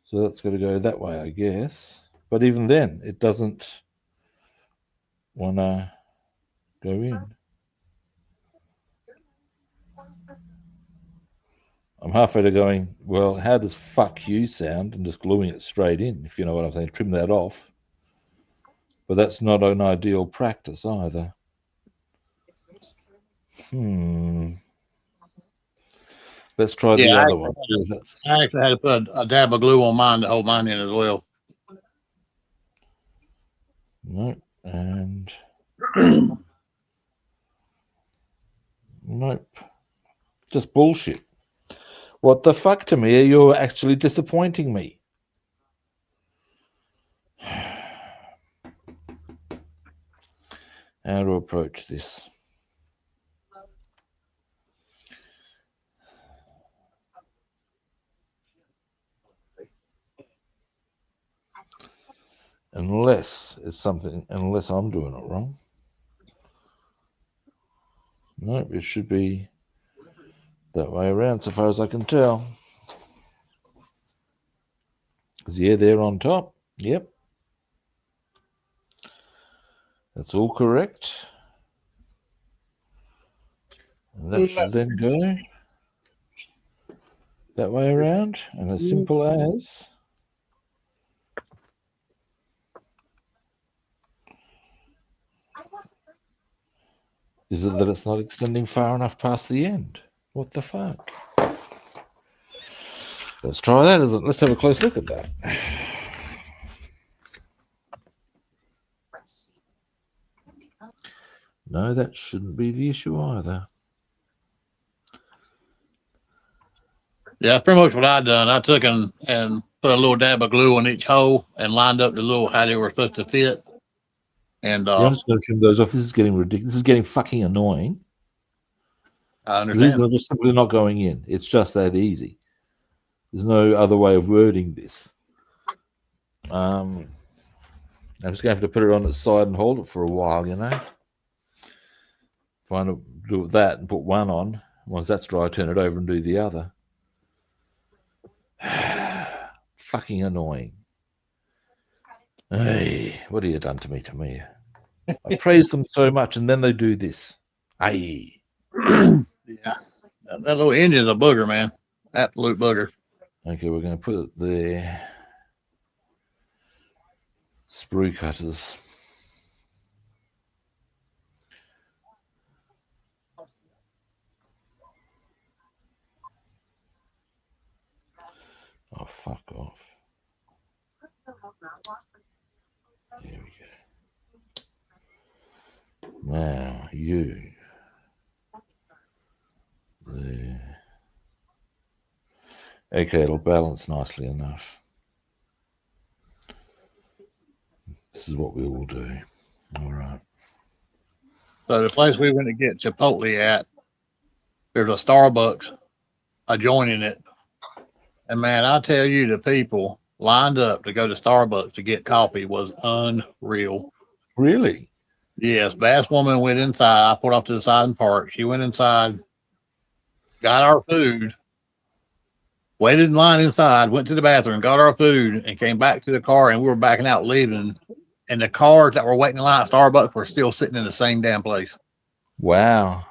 So that's got to go that way, I guess. But even then, it doesn't want to go in. I'm halfway to going, well, how does fuck you sound? And just gluing it straight in, if you know what I'm saying. Trim that off. But that's not an ideal practice either. Let's try the other one. I actually had to put a dab of glue on mine to hold mine in as well. Nope. And nope. Just bullshit. What the fuck, Tamiya? You're actually disappointing me. How to approach this? Unless I'm doing it wrong. No, it should be that way around, so far as I can tell. Because, yeah, they're on top. Yep. That's all correct. And that should then go that way around. And as simple as... Is it that it's not extending far enough past the end? What the fuck? Let's try that. Let's have a close look at that. No, that shouldn't be the issue either. Yeah, that's pretty much what I done. I took and put a little dab of glue on each hole and lined up the little how they were supposed to fit. And I'm just going to trim those off. This is getting ridiculous. This is getting fucking annoying. I understand. These are just simply not going in. It's just that easy. There's no other way of wording this. I'm just going to have to put it on its side and hold it for a while, you know. Do that and put one on. Once that's dry, turn it over and do the other. Fucking annoying. Hey, what have you done to me, Tamiya? I praise them so much, and then they do this. Hey. Yeah, that little engine's a booger, man. Absolute booger. Okay, we're going to put it there. Sprue cutters. Oh, fuck off. There we go. Now, you. There. Okay, it'll balance nicely enough. This is what we will do. All right. So the place we went to get Chipotle at, there's a Starbucks adjoining it. And man, I tell you, the people lined up to go to Starbucks to get coffee was unreal. Really? Yes, Bass woman went inside. I pulled off to the side and parked. She went inside, got our food, waited in line inside, went to the bathroom, got our food, and came back to the car. And we were backing out, leaving. And the cars that were waiting in line at Starbucks were still sitting in the same damn place. Wow.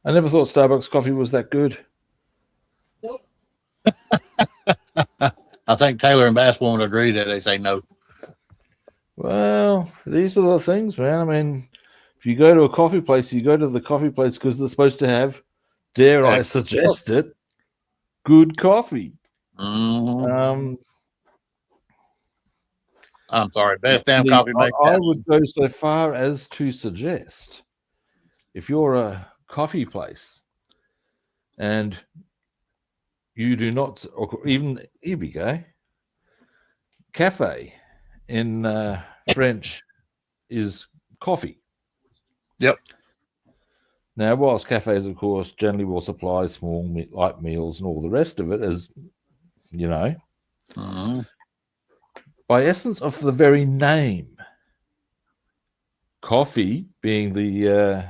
I never thought Starbucks coffee was that good. I think Taylor and Bass woman agree that they say no. Well, these are the things, man. I mean, if you go to a coffee place, you go to the coffee place because they're supposed to have, dare I suggest it, good coffee. Mm-hmm. I'm sorry, best damn coffee maker. I would go so far as to suggest, if you're a coffee place and you do not, or even, here we go, cafe in French is coffee. Yep. Now, whilst cafes, of course, generally will supply small light meals and all the rest of it, as you know, by essence of the very name, coffee being the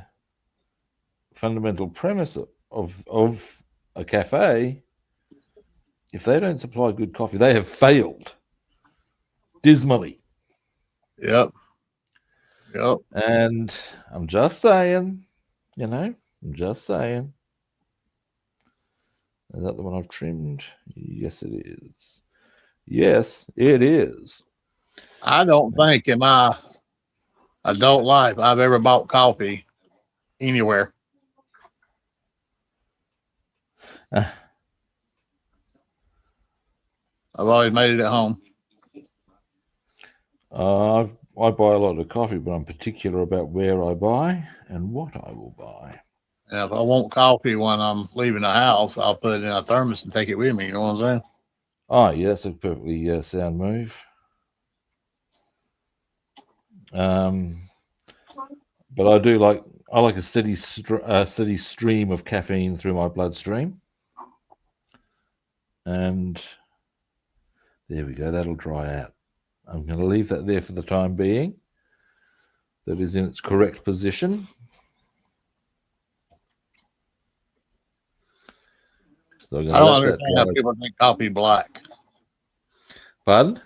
fundamental premise of a cafe, if they don't supply good coffee, they have failed dismally. Yep. Yep. And I'm just saying, you know, I'm just saying. Is that the one I've trimmed? Yes, it is. Yes, it is. I don't think in my adult life I've ever bought coffee anywhere. I've always made it at home. I buy a lot of coffee, but I'm particular about where I buy and what I will buy. And if I want coffee when I'm leaving the house, I'll put it in a thermos and take it with me. You know what I'm saying? Oh, yeah, that's a perfectly sound move. But I like a steady stream of caffeine through my bloodstream. And there we go. That'll dry out. I'm going to leave that there for the time being. That is in its correct position. So I don't understand how people drink coffee black. Pardon?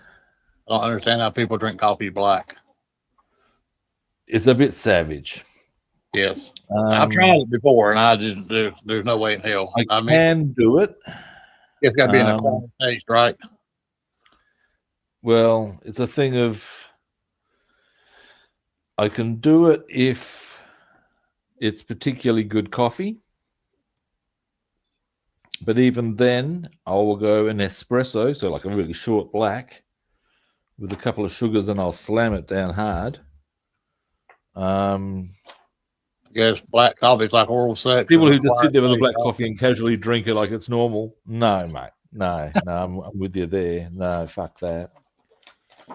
I don't understand how people drink coffee black. It's a bit savage. Yes. I've tried it before, and I just there's no way in hell. I can do it. It's got to be an acquired taste, right? Well, it's a thing of I can do it if it's particularly good coffee. But even then, I will go an espresso, so like a really short black, with a couple of sugars, and I'll slam it down hard. I guess black coffee is like oral sex. People who just sit there with a black coffee and casually drink it like it's normal. No, mate. No, I'm with you there. No, fuck that.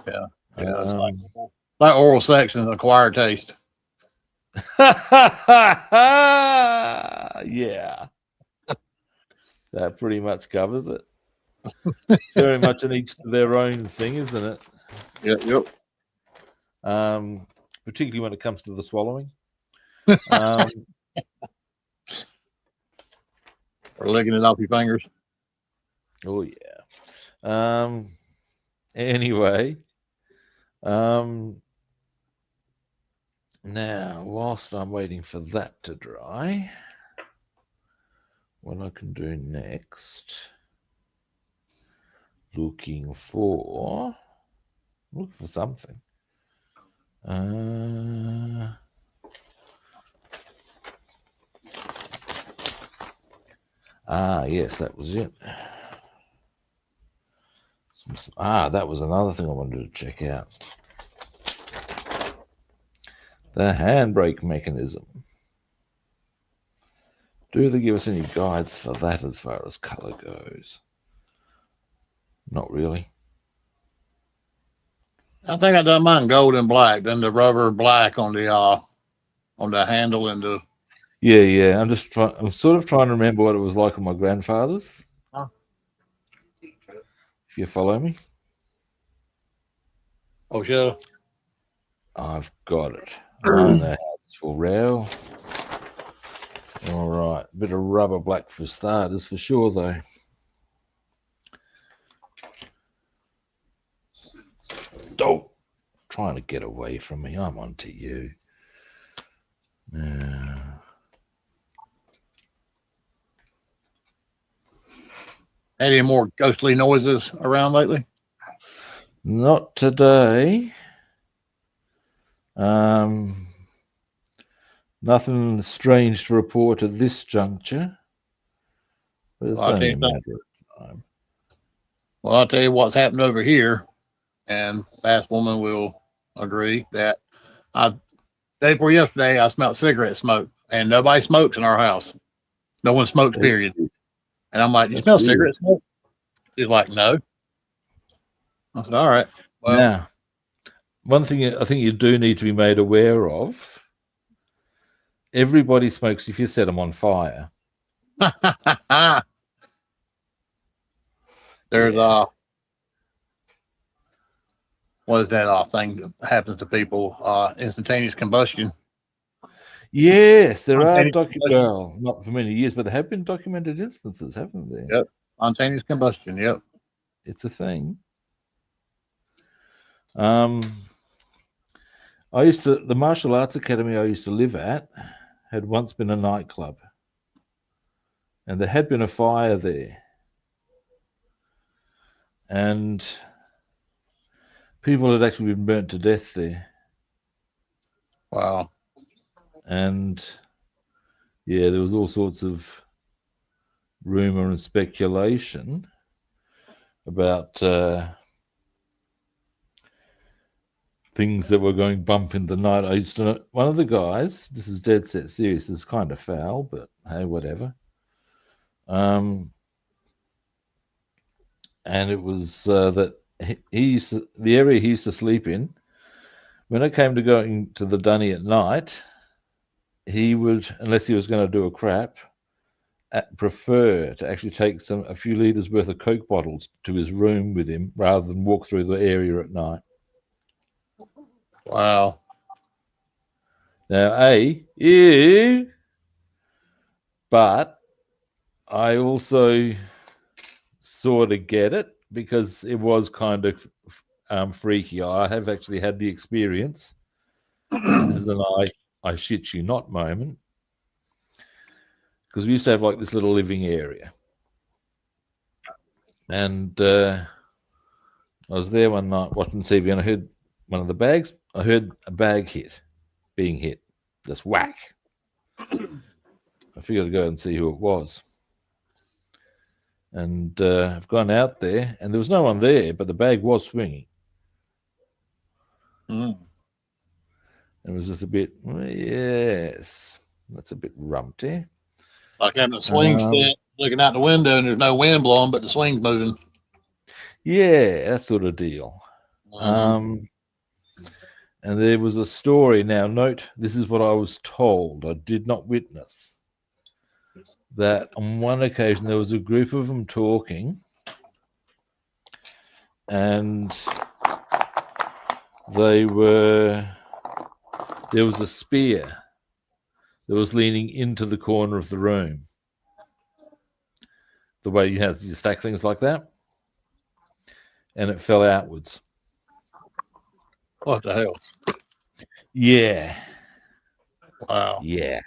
Yeah. It's like oral sex and an acquired taste. Yeah. That pretty much covers it. It's very much an each to their own thing, isn't it? Yep. Particularly when it comes to the swallowing. Or licking it off your fingers. Oh yeah. Anyway, now whilst I'm waiting for that to dry, what I can do next, looking for something. Yes, that was it. That was another thing I wanted to check out. The handbrake mechanism. Do they give us any guides for that as far as color goes? Not really. I think I done mine gold and black, then the rubber black on the handle and the. Yeah. I'm sort of trying to remember what it was like on my grandfather's. Huh? If you follow me. Oh, sure. I've got it. I know how this will rail. All right, a bit of rubber black for starters, for sure, though. Oh, trying to get away from me. I'm on to you. Any more ghostly noises around lately? Not today. Nothing strange to report at this juncture. But it's only a matter of time. Well, I'll tell you what's happened over here, and Bass Woman will agree that day before yesterday I smelled cigarette smoke, and nobody smokes in our house. No one smokes, period. And I'm like, "You smell cigarette smoke?" She's like, "No." I said, "All right." Well, now, one thing I think you do need to be made aware of: everybody smokes if you set them on fire. There's what is that thing that happens to people? Instantaneous combustion. Yes, there are well, not for many years, but there have been documented instances, haven't there? Yep, spontaneous combustion. Yep, it's a thing. The martial arts academy I used to live at had once been a nightclub, and there had been a fire there, and people had actually been burnt to death there. Wow. And yeah, there was all sorts of rumor and speculation about things that were going bump in the night. I used to know one of the guys. This is dead set serious. This is kind of foul, but hey, whatever. And it was that the area he used to sleep in. When it came to going to the dunny at night, he would, unless he was going to do a crap, prefer to actually take a few liters worth of Coke bottles to his room with him rather than walk through the area at night. Wow. Now, but I also sort of get it because it was kind of freaky. I have actually had the experience, and this is an I shit you not moment, because we used to have like this little living area, and I was there one night watching TV, and I heard one of the bags. I heard a bag being hit, just whack. I figured I'd go and see who it was. And I've gone out there, and there was no one there, but the bag was swinging. Mm. It was just a bit, yes, that's a bit rumpty. Like having a swing set, looking out the window, and there's no wind blowing, but the swing's moving. Yeah, that sort of deal. Mm-hmm. And there was a story. Now, note, this is what I was told. I did not witness. That on one occasion there was a group of them talking, and there was a spear that was leaning into the corner of the room. The way you stack things like that, and it fell outwards. What the hell? Yeah. Wow. Yeah.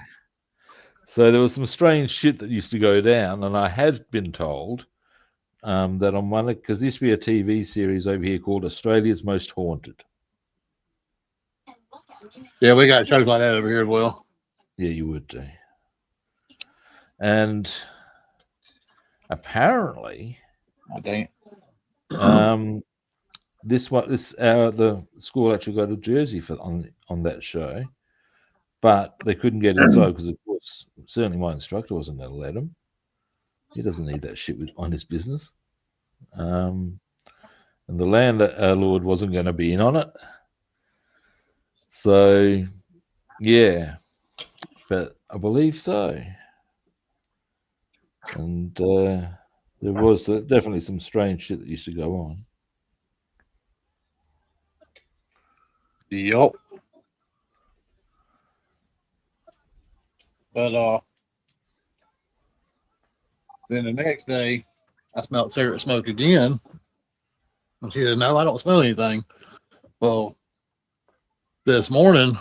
So there was some strange shit that used to go down, and I had been told that on one, because there used to be a TV series over here called Australia's Most Haunted. Yeah, we got shows like that over here as well. Yeah, you would do. And apparently, the school actually got a jersey on that show, but they couldn't get inside because, of course, certainly my instructor wasn't going to let him. He doesn't need that shit on his business. And the landlord wasn't going to be in on it. So, yeah, but I believe so. And there was definitely some strange shit that used to go on. Yup. But then the next day, I smelled cigarette smoke again. And she said, "No, I don't smell anything." Well, this morning,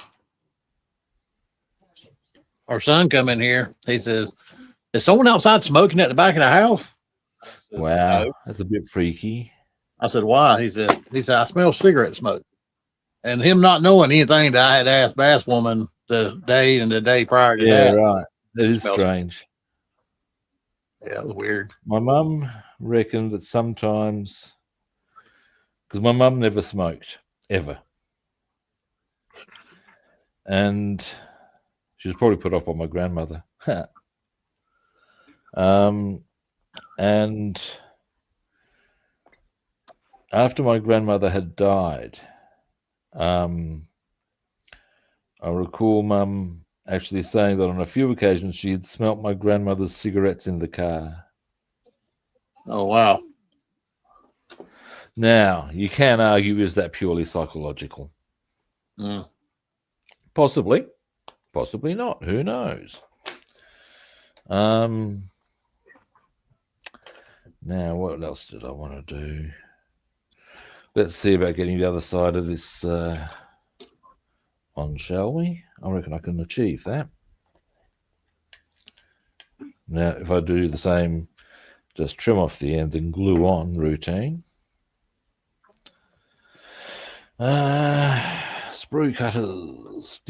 our son come in here. He says, "Is someone outside smoking at the back of the house?" Said, wow, "No." that's a bit freaky. I said, "Why?" He said, "I smell cigarette smoke." And him not knowing anything that I had asked Bass Woman the day and the day prior to that. Yeah, right. It is strange. Yeah, it was weird. My mum reckoned that sometimes, because my mum never smoked, ever. And she was probably put off by my grandmother. And after my grandmother had died, I recall Mum actually saying that on a few occasions she had smelt my grandmother's cigarettes in the car. Oh, wow. Now, you can argue, is that purely psychological? Mm. Possibly. Possibly not. Who knows? Now, what else did I want to do? Let's see about getting the other side of this on, shall we? I reckon I can achieve that. Now, if I do the same, just trim off the ends and glue on routine. Sprue cutters.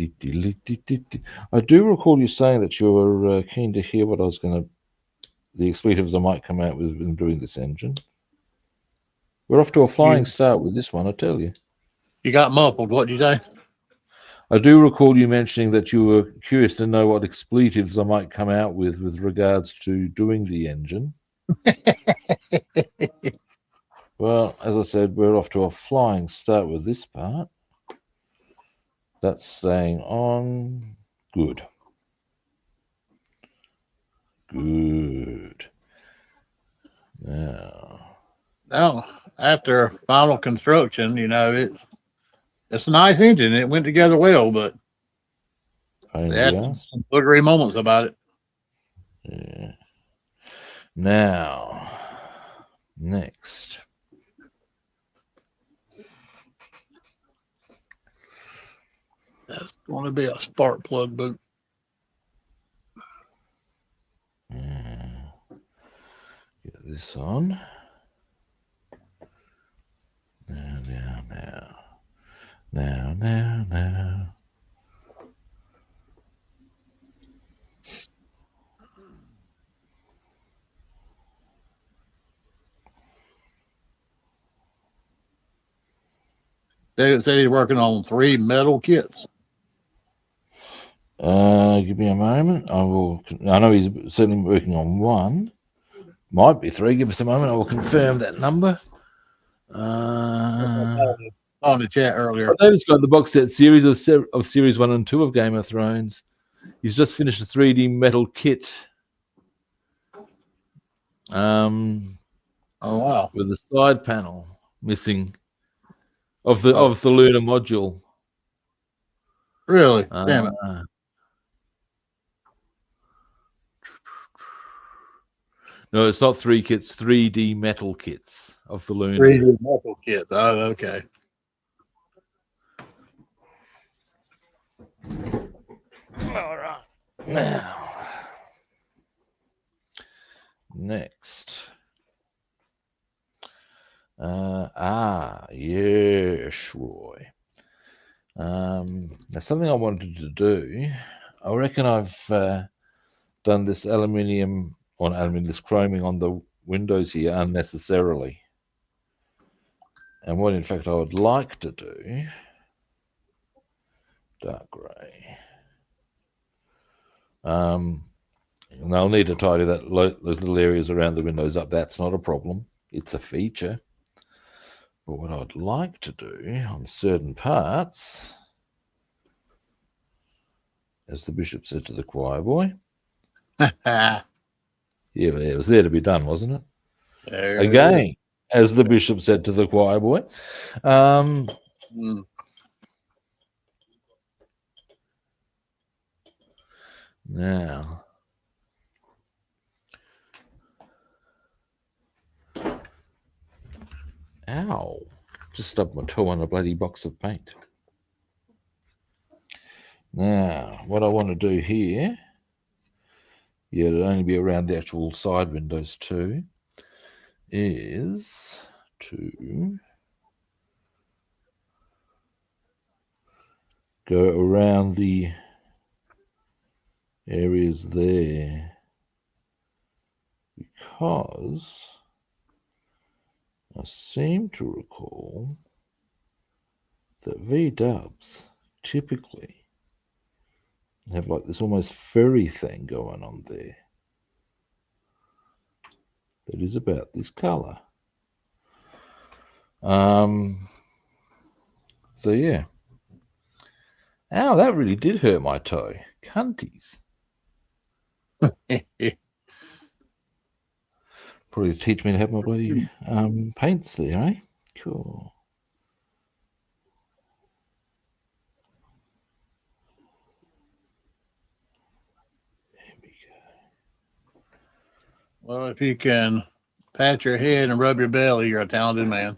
I do recall you saying that you were keen to hear what I was going to, the expletives I might come out with in doing this engine. We're off to a flying start with this one, I tell you. You got muffled. What'd you say? I do recall you mentioning that you were curious to know what expletives I might come out with regards to doing the engine. Well, as I said, we're off to a flying start with this part. That's staying on. Good. Good. Now, after final construction, you know, it's a nice engine. It went together well, but they had some boogery moments about it. Yeah. Now, next. That's going to be a spark plug boot. Get this on. Now. They said he's working on 3 metal kits. Give me a moment. I know he's certainly working on 1. Might be 3. Give us a moment. I will confirm that number. On the chat earlier. David's got the box set series of series 1 and 2 of Game of Thrones. He's just finished a 3D metal kit. Oh wow! With the side panel missing of the lunar module. Really? Damn it! No, it's not 3 kits. 3D metal kits of the lunar. 3D metal kit. Oh, okay. All right. Now, next. Yes, Roy. There's something I wanted to do. I reckon I've done this this chroming on the windows here unnecessarily. And what, in fact, I would like to do, dark grey. And I'll need to tidy those little areas around the windows up. That's not a problem. It's a feature. But what I'd like to do on certain parts, as the bishop said to the choir boy. Yeah, it was there to be done, wasn't it? Again, as the bishop said to the choir boy. Now, ow, just stubbed my toe on a bloody box of paint. Now, what I want to do here, it'll only be around the actual side windows too, is to go around the areas there, because I seem to recall that V-dubs typically have like this almost furry thing going on there that is about this color. So yeah. Ow, that really did hurt my toe. Cunties. Probably teach me to have my bloody paints there, eh? Cool. There we go. Well, if you can pat your head and rub your belly, you're a talented man.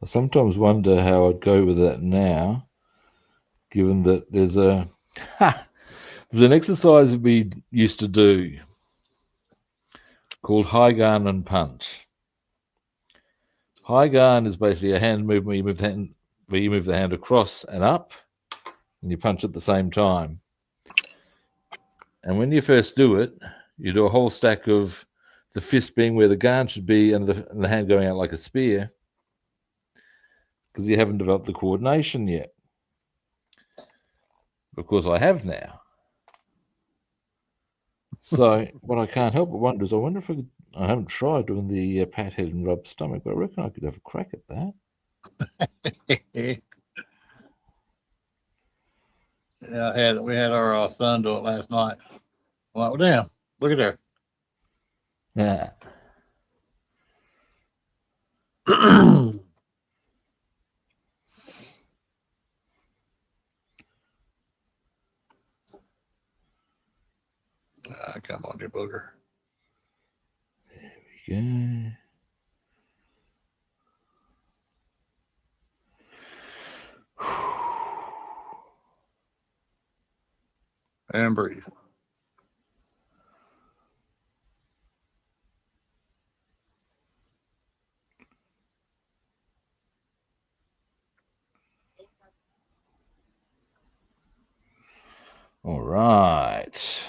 I sometimes wonder how I'd go with that now, given that there's an exercise we used to do called high gun and punch. High gun is basically a hand movement where you move the hand across and up, and you punch at the same time. And when you first do it, you do a whole stack of the fist being where the guard should be and the hand going out like a spear, because you haven't developed the coordination yet. Of course, I have now. So what I can't help but wonder is, I wonder if I haven't tried doing the pat head and rub stomach, but I reckon I could have a crack at that. Yeah, we had our son do it last night. Well, damn, look at there. Yeah. Come on, you booger. There we go. And breathe. All right.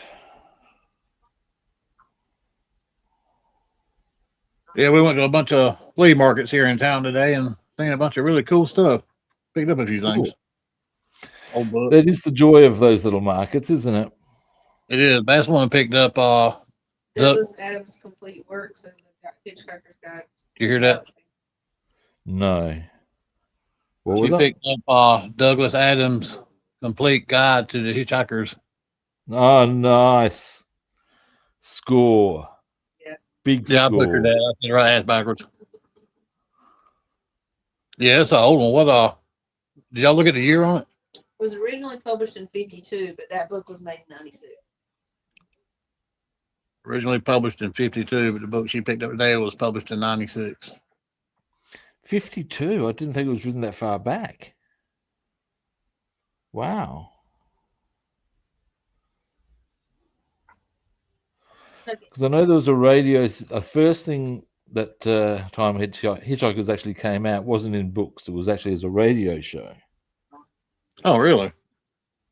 Yeah, we went to a bunch of flea markets here in town today and seen a bunch of really cool stuff. Picked up a few things. Old book. That is the joy of those little markets, isn't it? It is. That's one picked up. Douglas Adams' Complete Works and the Hitchhiker's Guide. Did you hear that? No. What was She that? picked up Douglas Adams' Complete Guide to the Hitchhiker's. Oh, nice. Score. Yeah. Big Yeah, I score. butchered that. I said right ass backwards. Yeah, it's an old one. What did y'all look at the year on it? It was originally published in 52, but that book was made in 96. Originally published in 52, but the book she picked up today was published in 96. 52? I didn't think it was written that far back. Wow. Because I know there was a first thing that time Hitchhikers actually came out wasn't in books. It was actually as a radio show. Oh, really?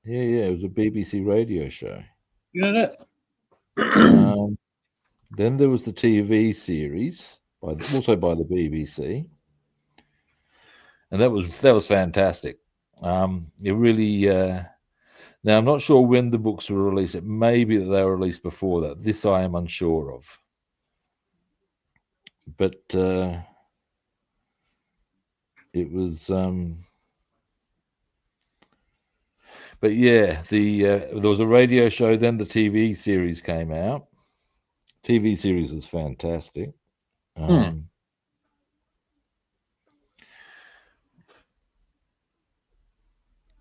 Yeah, it was a BBC radio show. You know that? Then there was the TV series, also by the BBC, and that was fantastic. It really. Now I'm not sure when the books were released. It may be that they were released before that. This I am unsure of. But it was. But yeah, there was a radio show. Then the TV series came out. TV series was fantastic. You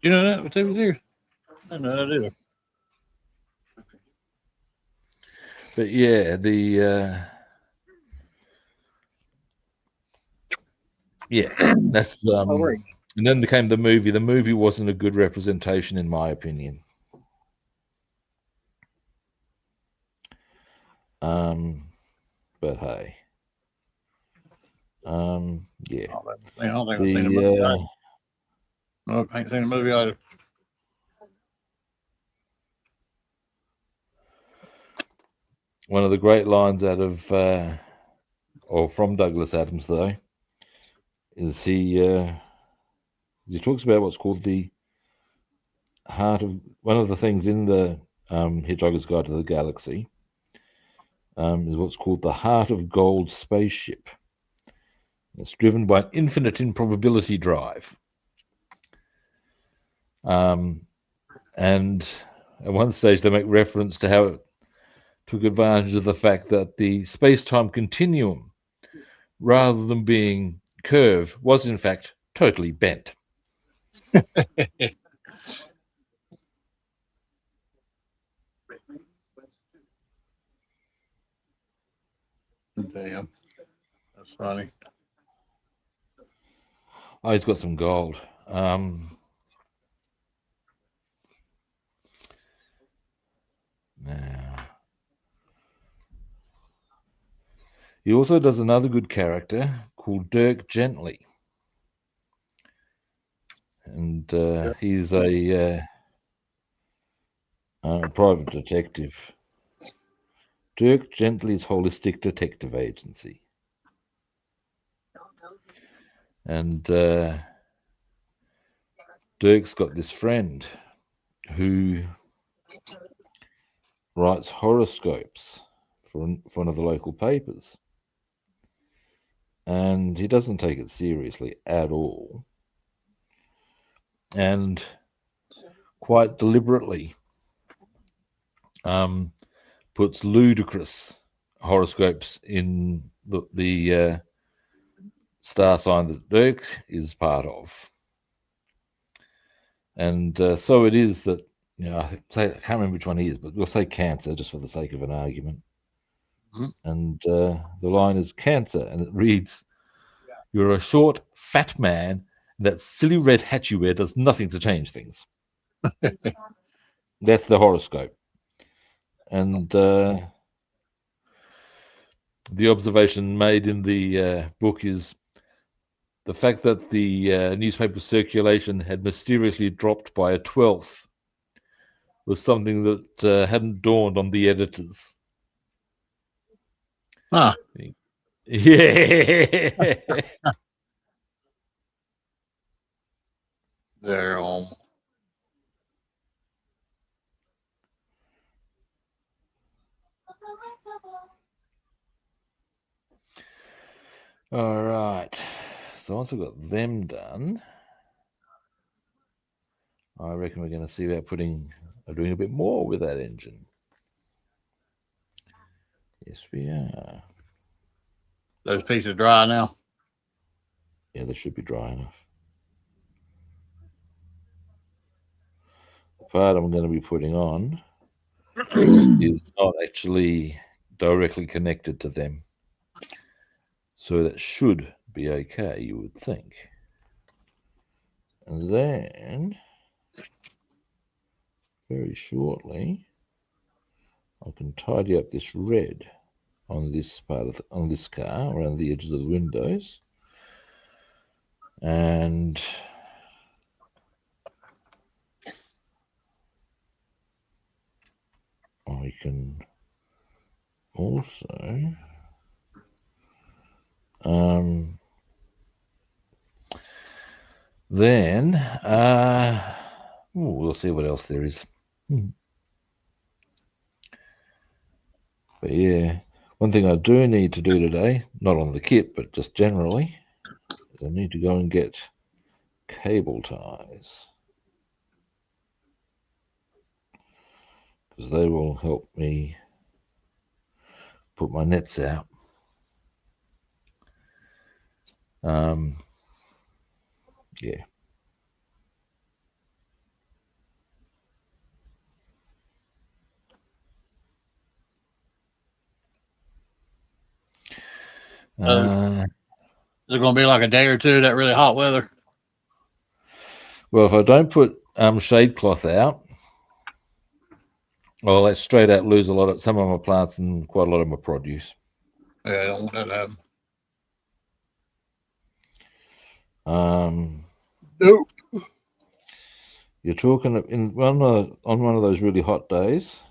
know that? What TV series? I don't know that either. But yeah, that's and then came the movie. The movie wasn't a good representation, in my opinion. But hey, yeah. I don't think I've seen the movie either. No, I ain't seen the movie either. One of the great lines out of or from Douglas Adams, though, is he talks about what's called the heart of one of the things in the Hitchhiker's Guide to the Galaxy is what's called the heart of gold spaceship. It's driven by an infinite improbability drive. And at one stage they make reference to how it took advantage of the fact that the space-time continuum, rather than being curved, was in fact totally bent. Damn. That's funny. Oh, he's got some gold. Now, he also does another good character called Dirk Gently. And he's a private detective. Dirk Gently's Holistic Detective Agency. And Dirk's got this friend who writes horoscopes for one of the local papers. And he doesn't take it seriously at all. And quite deliberately puts ludicrous horoscopes in the star sign that Dirk is part of. And so it is that, I can't remember which one he is, but we'll say Cancer just for the sake of an argument. Mm-hmm. And the line is Cancer, and it reads, "You're a short, fat man, and that silly red hat you wear does nothing to change things." That's the horoscope. And the observation made in the book is the fact that the newspaper circulation had mysteriously dropped by a 1/12 was something that hadn't dawned on the editors. Huh. Yeah. There. All right. So once we've got them done, I reckon we're going to see about doing a bit more with that engine. Yes, we are. Those pieces dry now? Yeah, they should be dry enough. The part I'm going to be putting on is not actually directly connected to them. So that should be okay, you would think. And then, very shortly, I can tidy up this red on this part of on this car, around the edges of the windows. And I can also then we'll see what else there is. But yeah, one thing I do need to do today, not on the kit, but just generally, is I need to go and get cable ties, because they will help me put my nets out. Yeah. Is it going to be like a day or two, that really hot weather? Well, if I don't put shade cloth out, I'll straight out lose a lot of some of my plants and quite a lot of my produce. Yeah, I don't want that to happen. Nope. You're talking on one of those really hot days.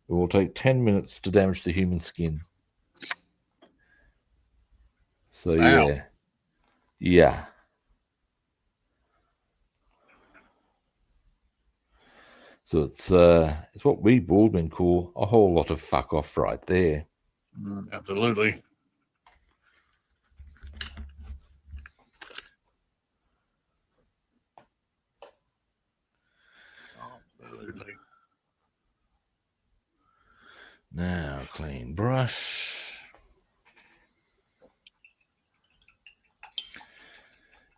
It will take 10 minutes to damage the human skin. So wow. yeah. So it's what we baldmen call a whole lot of fuck off right there. Absolutely. Absolutely. Now, clean brush.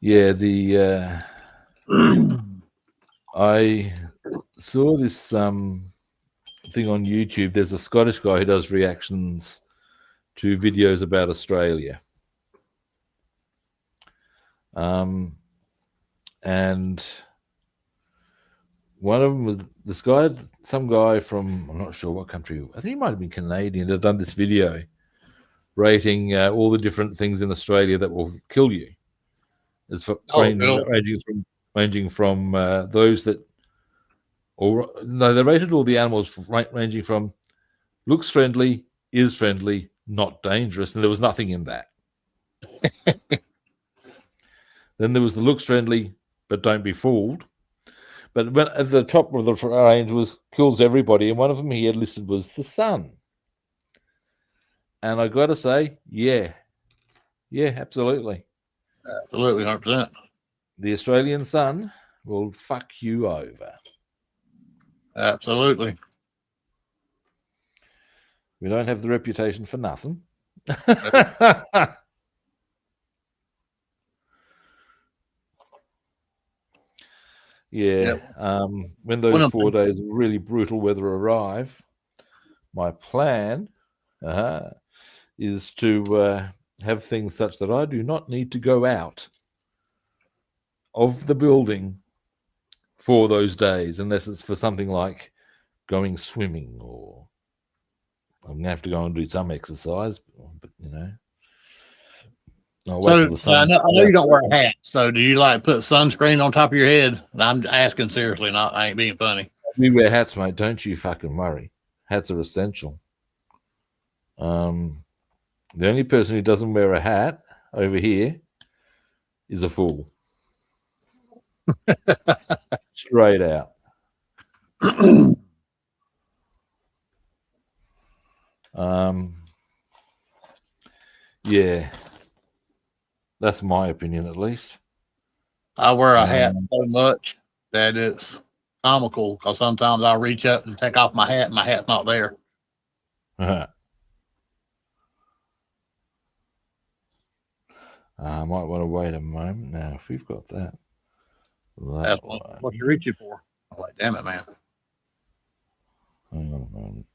Yeah, I saw this thing on YouTube. There's a Scottish guy who does reactions to videos about Australia. And one of them was this guy, some guy from, I'm not sure what country, I think he might have been Canadian, had done this video rating all the different things in Australia that will kill you. It's ranging from those that Or no, they rated all the animals ranging from looks friendly, is friendly, not dangerous, and there was nothing in that. Then there was the looks friendly, but don't be fooled. But when at the top of the range was kills everybody, and one of them he had listed was the sun. And I got to say, yeah, absolutely. Absolutely, 100%. The Australian sun will fuck you over. Absolutely. We don't have the reputation for nothing. Yeah. When those 4 days of really brutal weather arrive, my plan is to have things such that I do not need to go out of the building for those days, unless it's for something like going swimming, or I'm going to have to go and do some exercise, but you know. I'll wait till the sun. I know you don't wear a hat, so do you like put sunscreen on top of your head? I'm asking seriously, I ain't being funny. We wear hats, mate. Don't you fucking worry. Hats are essential. The only person who doesn't wear a hat over here is a fool. Straight out. Yeah. That's my opinion, at least. I wear a hat so much that it's comical, because sometimes I reach up and take off my hat and my hat's not there. I might want to wait a moment now if we've got that. That's what you're reaching for. I'm like, damn it, man. Hang on a moment.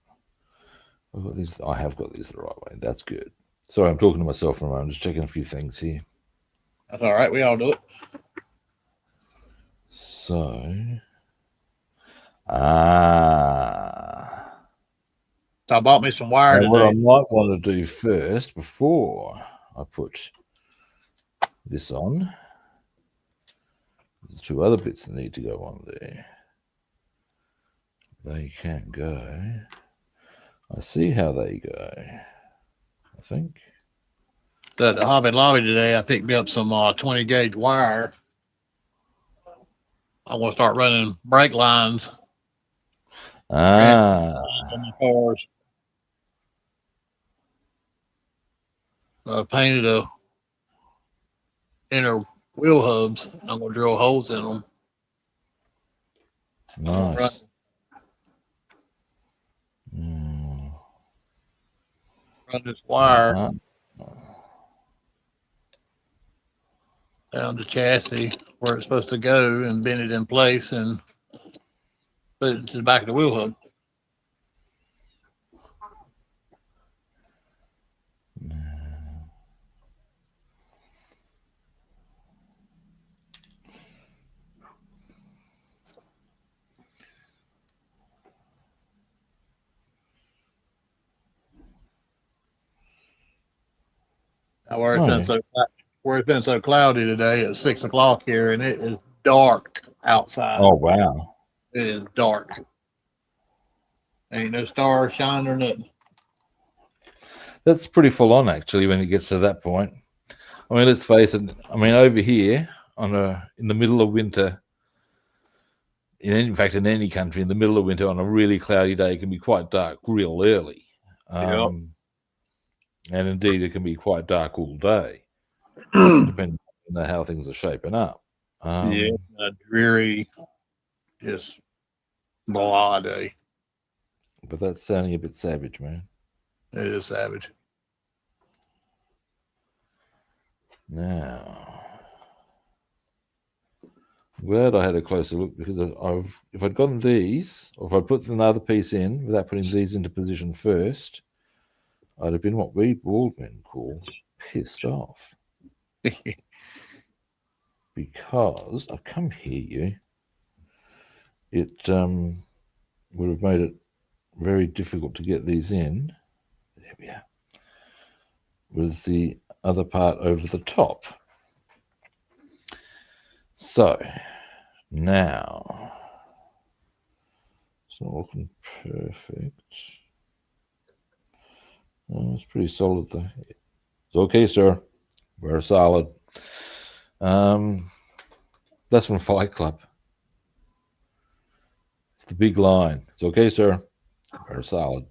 I've got these. I have got these the right way. That's good. Sorry, I'm talking to myself for a moment. I'm just checking a few things here. That's all right. We all do it. So, So I bought me some wire today. What I might want to do first, before I put this on, there's 2 other bits that need to go on there. They can go. I see how they go, I think. At the Hobby Lobby today, I picked me up some 20 gauge wire. I want to start running brake lines. On the cars. I painted a inner wheel hubs. I'm going to drill holes in them. Nice. Run this wire down the chassis where it's supposed to go and bend it in place and put it to the back of the wheel hub. Where it's been so cloudy today, it's 6 o'clock here, and it is dark outside. Oh wow! It is dark. Ain't no stars shining or nothing. That's pretty full on, actually, when it gets to that point. I mean, let's face it. I mean, over here in the middle of winter, in fact, in any country, in the middle of winter on a really cloudy day, it can be quite dark real early. And indeed, it can be quite dark all day, depending on how things are shaping up. A dreary, just blah day. But that's sounding a bit savage, man. It is savage. Now, I'm glad I had a closer look, because if I'd gotten these, or if I'd put another piece in without putting these into position first, I'd have been what we bald men call pissed off. Because I've come here, it would have made it very difficult to get these in. There we are. With the other part over the top. So now It's not looking perfect. Oh, it's pretty solid though. It's okay, sir. We're solid. That's from Fight Club. It's the big line. It's okay, sir. We're solid.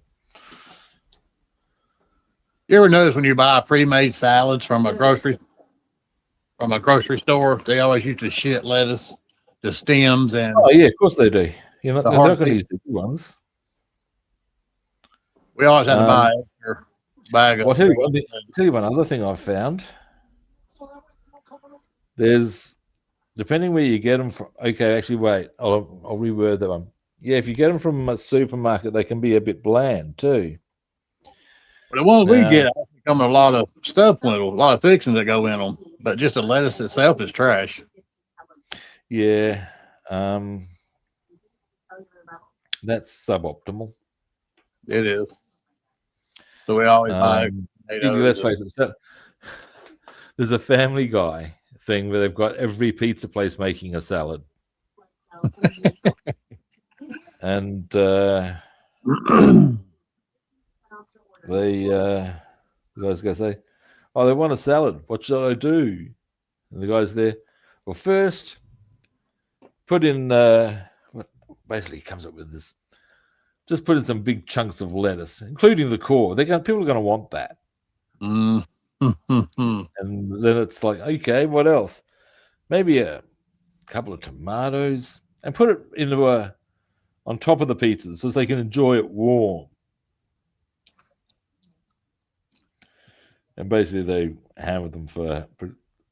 You ever notice when you buy pre-made salads from a grocery store, they always use the shit lettuce, the stems, and Oh yeah, of course they do. You know, the they're hard not going to leaves. use the good ones. We always had to buy an extra bag of. Well, I'll tell you one other thing I've found. There's, depending where you get them from. Okay, actually, wait. I'll reword that one. Yeah, if you get them from a supermarket, they can be a bit bland too. But the ones we Now, get come with a lot of stuff with them, a lot of fixings that go in them. But just the lettuce itself is trash. yeah, that's suboptimal. It is. So we always buy Let's tomatoes. face it. There's a Family Guy thing where they've got every pizza place making a salad, and the guy's gonna say, "Oh, they want a salad. What should I do?" And the guy's there. Well, first, put in. Basically, he comes up with this. Just put in some big chunks of lettuce, including the core. People are going to want that. And then it's like, okay, what else? Maybe a couple of tomatoes, and put it into on top of the pizzas so they can enjoy it warm. And basically, they hammered them for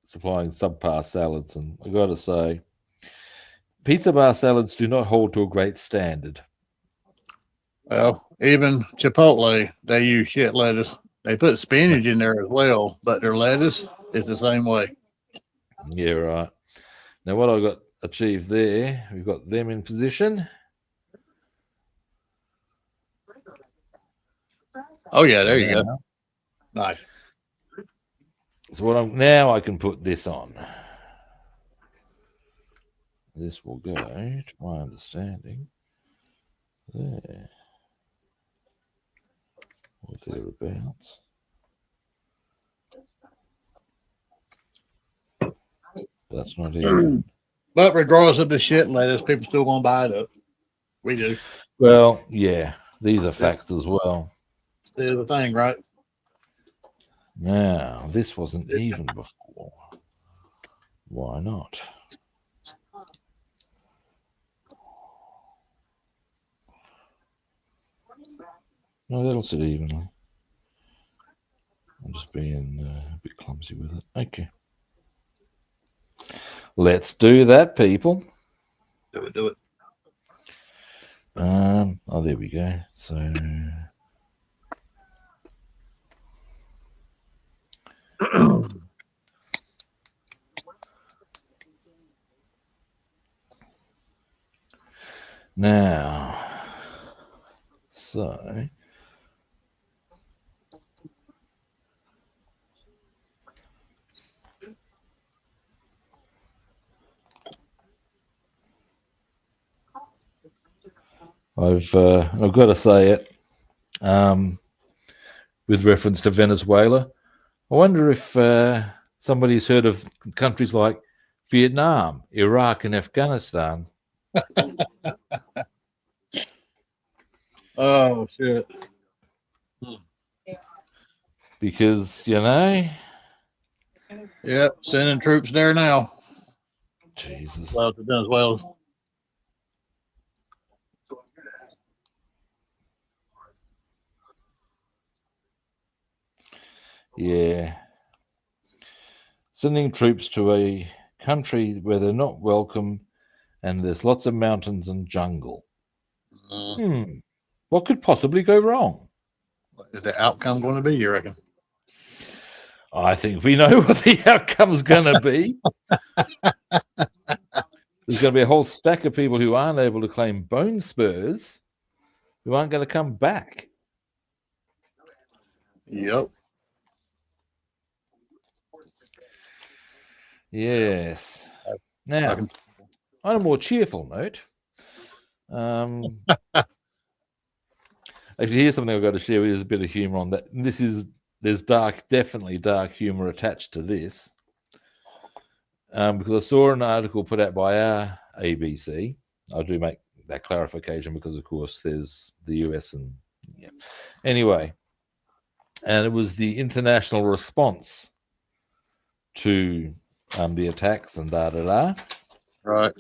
supplying subpar salads. And I got to say, pizza bar salads do not hold to a great standard. Well, even Chipotle, they use shit lettuce. They put spinach in there as well, but their lettuce is the same way. Yeah, right. Now, what I got achieved there, we've got them in position. Oh yeah, there you go. Nice. So now I can put this on. This will go, to my understanding, there or thereabouts. That's not even. But regardless of the shit lettuce, people still gonna buy it up. We do. Well, yeah, these are facts as well. There's the thing, right? Now, this wasn't even before. Why not? No, that'll sit evenly. I'm just being a bit clumsy with it. Okay. Let's do that, people. Do it. Oh, there we go. So now, I've got to say it with reference to Venezuela. I wonder if somebody's heard of countries like Vietnam, Iraq, and Afghanistan. Oh shit! Because yeah, sending troops there now. Jesus. Well, to Venezuela. Yeah. Sending troops to a country where they're not welcome and there's lots of mountains and jungle. What could possibly go wrong? What is the outcome going to be, you reckon? I think we know what the outcome's going to be. There's going to be a whole stack of people who aren't able to claim bone spurs who aren't going to come back. Yep. Yes. Now, on a more cheerful note, Actually, here's something I've got to share with you. There's a bit of humor on that. There's definitely dark humor attached to this. Because I saw an article put out by our ABC. I do make that clarification because, of course, there's the US and yeah. Anyway, and it was the international response to the attacks and da. Right.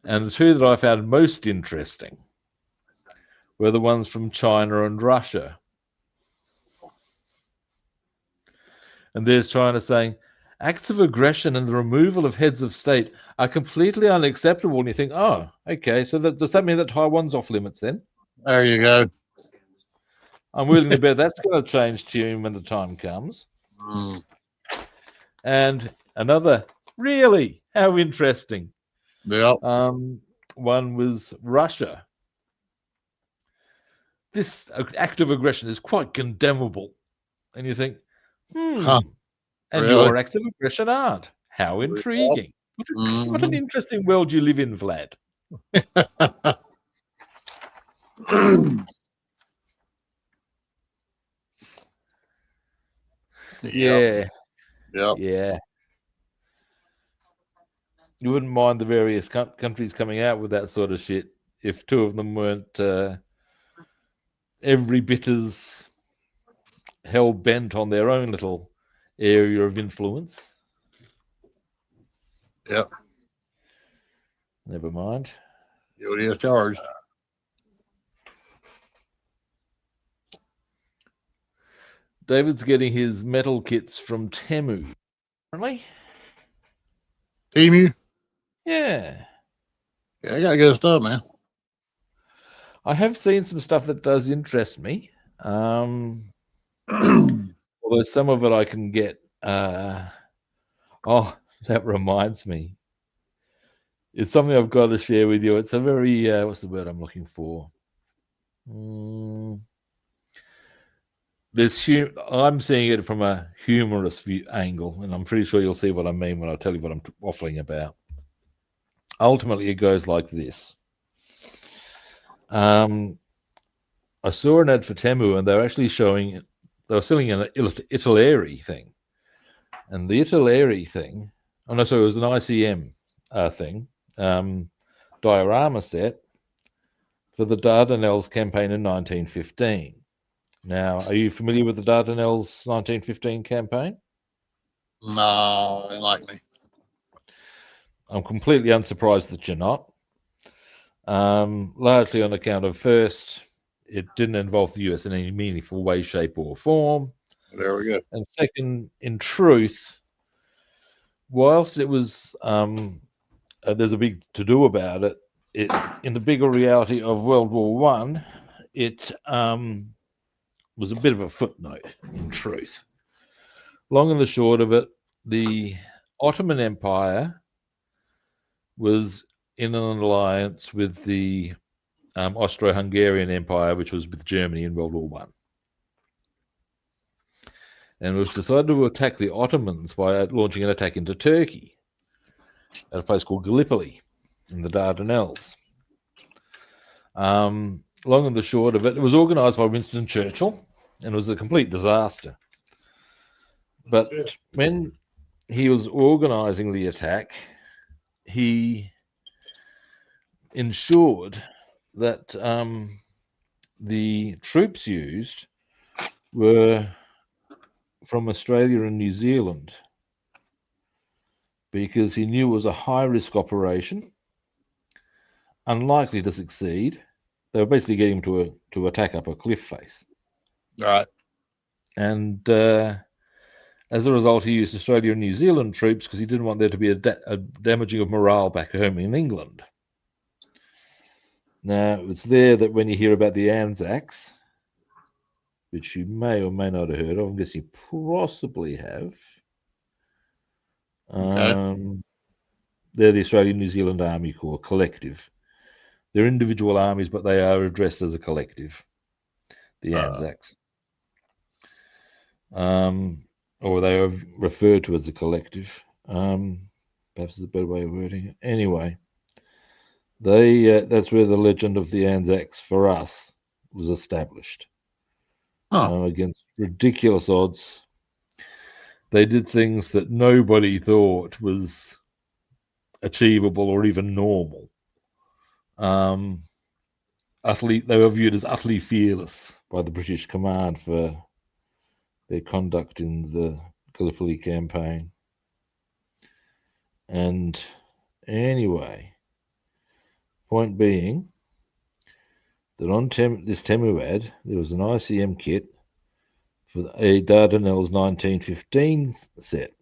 And the two that I found most interesting were the ones from China and Russia. And there's China saying, acts of aggression and the removal of heads of state are completely unacceptable. And you think, oh, okay, so does that mean that Taiwan's off limits then? There you go. I'm willing to bet that's going to change tune when the time comes. Mm. And another, really, how interesting. Yep. One was Russia. This act of aggression is quite condemnable. And you think, Huh. And Really? your acts of aggression aren't. How intriguing. What an interesting world you live in, Vlad. Yep. Yeah. You wouldn't mind the various countries coming out with that sort of shit if two of them weren't every bit as hell bent on their own little area of influence. Yep. Never mind. Guilty as charged. David's getting his metal kits from Temu, apparently. Temu? Yeah. Yeah, I got good stuff, man. I have seen some stuff that does interest me. Although some of it I can get. Oh, that reminds me. It's something I've got to share with you. It's a very, what's the word I'm looking for? I'm seeing it from a humorous angle, and I'm pretty sure you'll see what I mean when I tell you what I'm waffling about. Ultimately, it goes like this. I saw an ad for Temu, and they were selling an Italeri thing. And the Italeri thing, oh no, so it was an ICM thing, diorama set for the Dardanelles campaign in 1915. Now, are you familiar with the Dardanelles 1915 campaign? No, ain't like me. I'm completely unsurprised that you're not. Largely on account of, first, it didn't involve the US in any meaningful way, shape, or form. There we go. And second, in truth, whilst it was, there's a big to-do about it, in the bigger reality of World War One, it was a bit of a footnote, in truth. Long and the short of it, the Ottoman Empire was in an alliance with the Austro-Hungarian Empire, which was with Germany in World War One. And it was decided to attack the Ottomans by launching an attack into Turkey at a place called Gallipoli in the Dardanelles. Long and the short of it, it was organised by Winston Churchill, and it was a complete disaster. But when he was organising the attack, he ensured that the troops used were from Australia and New Zealand, because he knew it was a high-risk operation, unlikely to succeed. They were basically getting him to attack up a cliff face. Right. And as a result, he used Australia and New Zealand troops because he didn't want there to be a damaging of morale back home in England. Now, it's there that when you hear about the Anzacs, which you may or may not have heard of, I guess you possibly have. Okay. They're the Australian New Zealand Army Corps collective. They're individual armies, but they are addressed as a collective, the Anzacs. Or they are referred to as a collective. Perhaps is a better way of wording it. Anyway, That's where the legend of the Anzacs for us was established. Huh. Against ridiculous odds, they did things that nobody thought was achievable or even normal. They were viewed as utterly fearless by the British command for their conduct in the Gallipoli campaign. And anyway, point being that on this Temuad, there was an ICM kit for a Dardanelles 1915 set.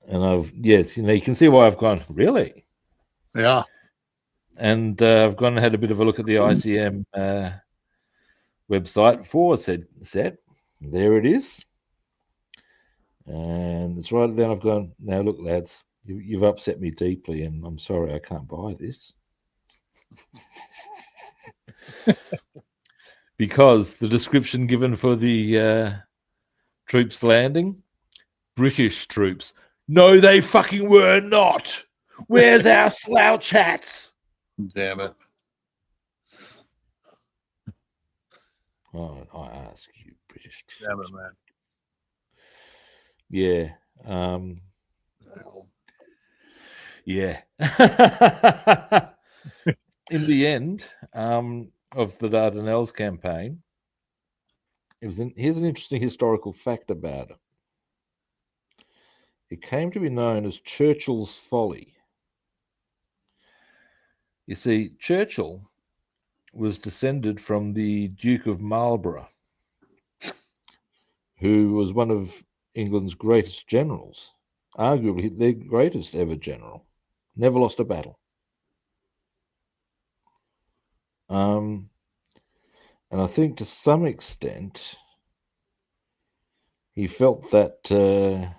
And yes, you can see why I've gone, really? Yeah. And I've gone and had a bit of a look at the ICM website for said set. There it is. And it's right then I've gone, now look, lads, you've upset me deeply, and I'm sorry I can't buy this. Because the description given for the troops landing, British troops. No, they fucking were not. Where's our slouch hats? Damn it. Oh, I ask you, British troops. Damn it, man. Yeah. Yeah. In the end of the Dardanelles campaign, here's an interesting historical fact about it. It came to be known as Churchill's Folly. You see, Churchill was descended from the Duke of Marlborough, who was one of England's greatest generals, arguably their greatest ever general. Never lost a battle. And I think to some extent, he felt that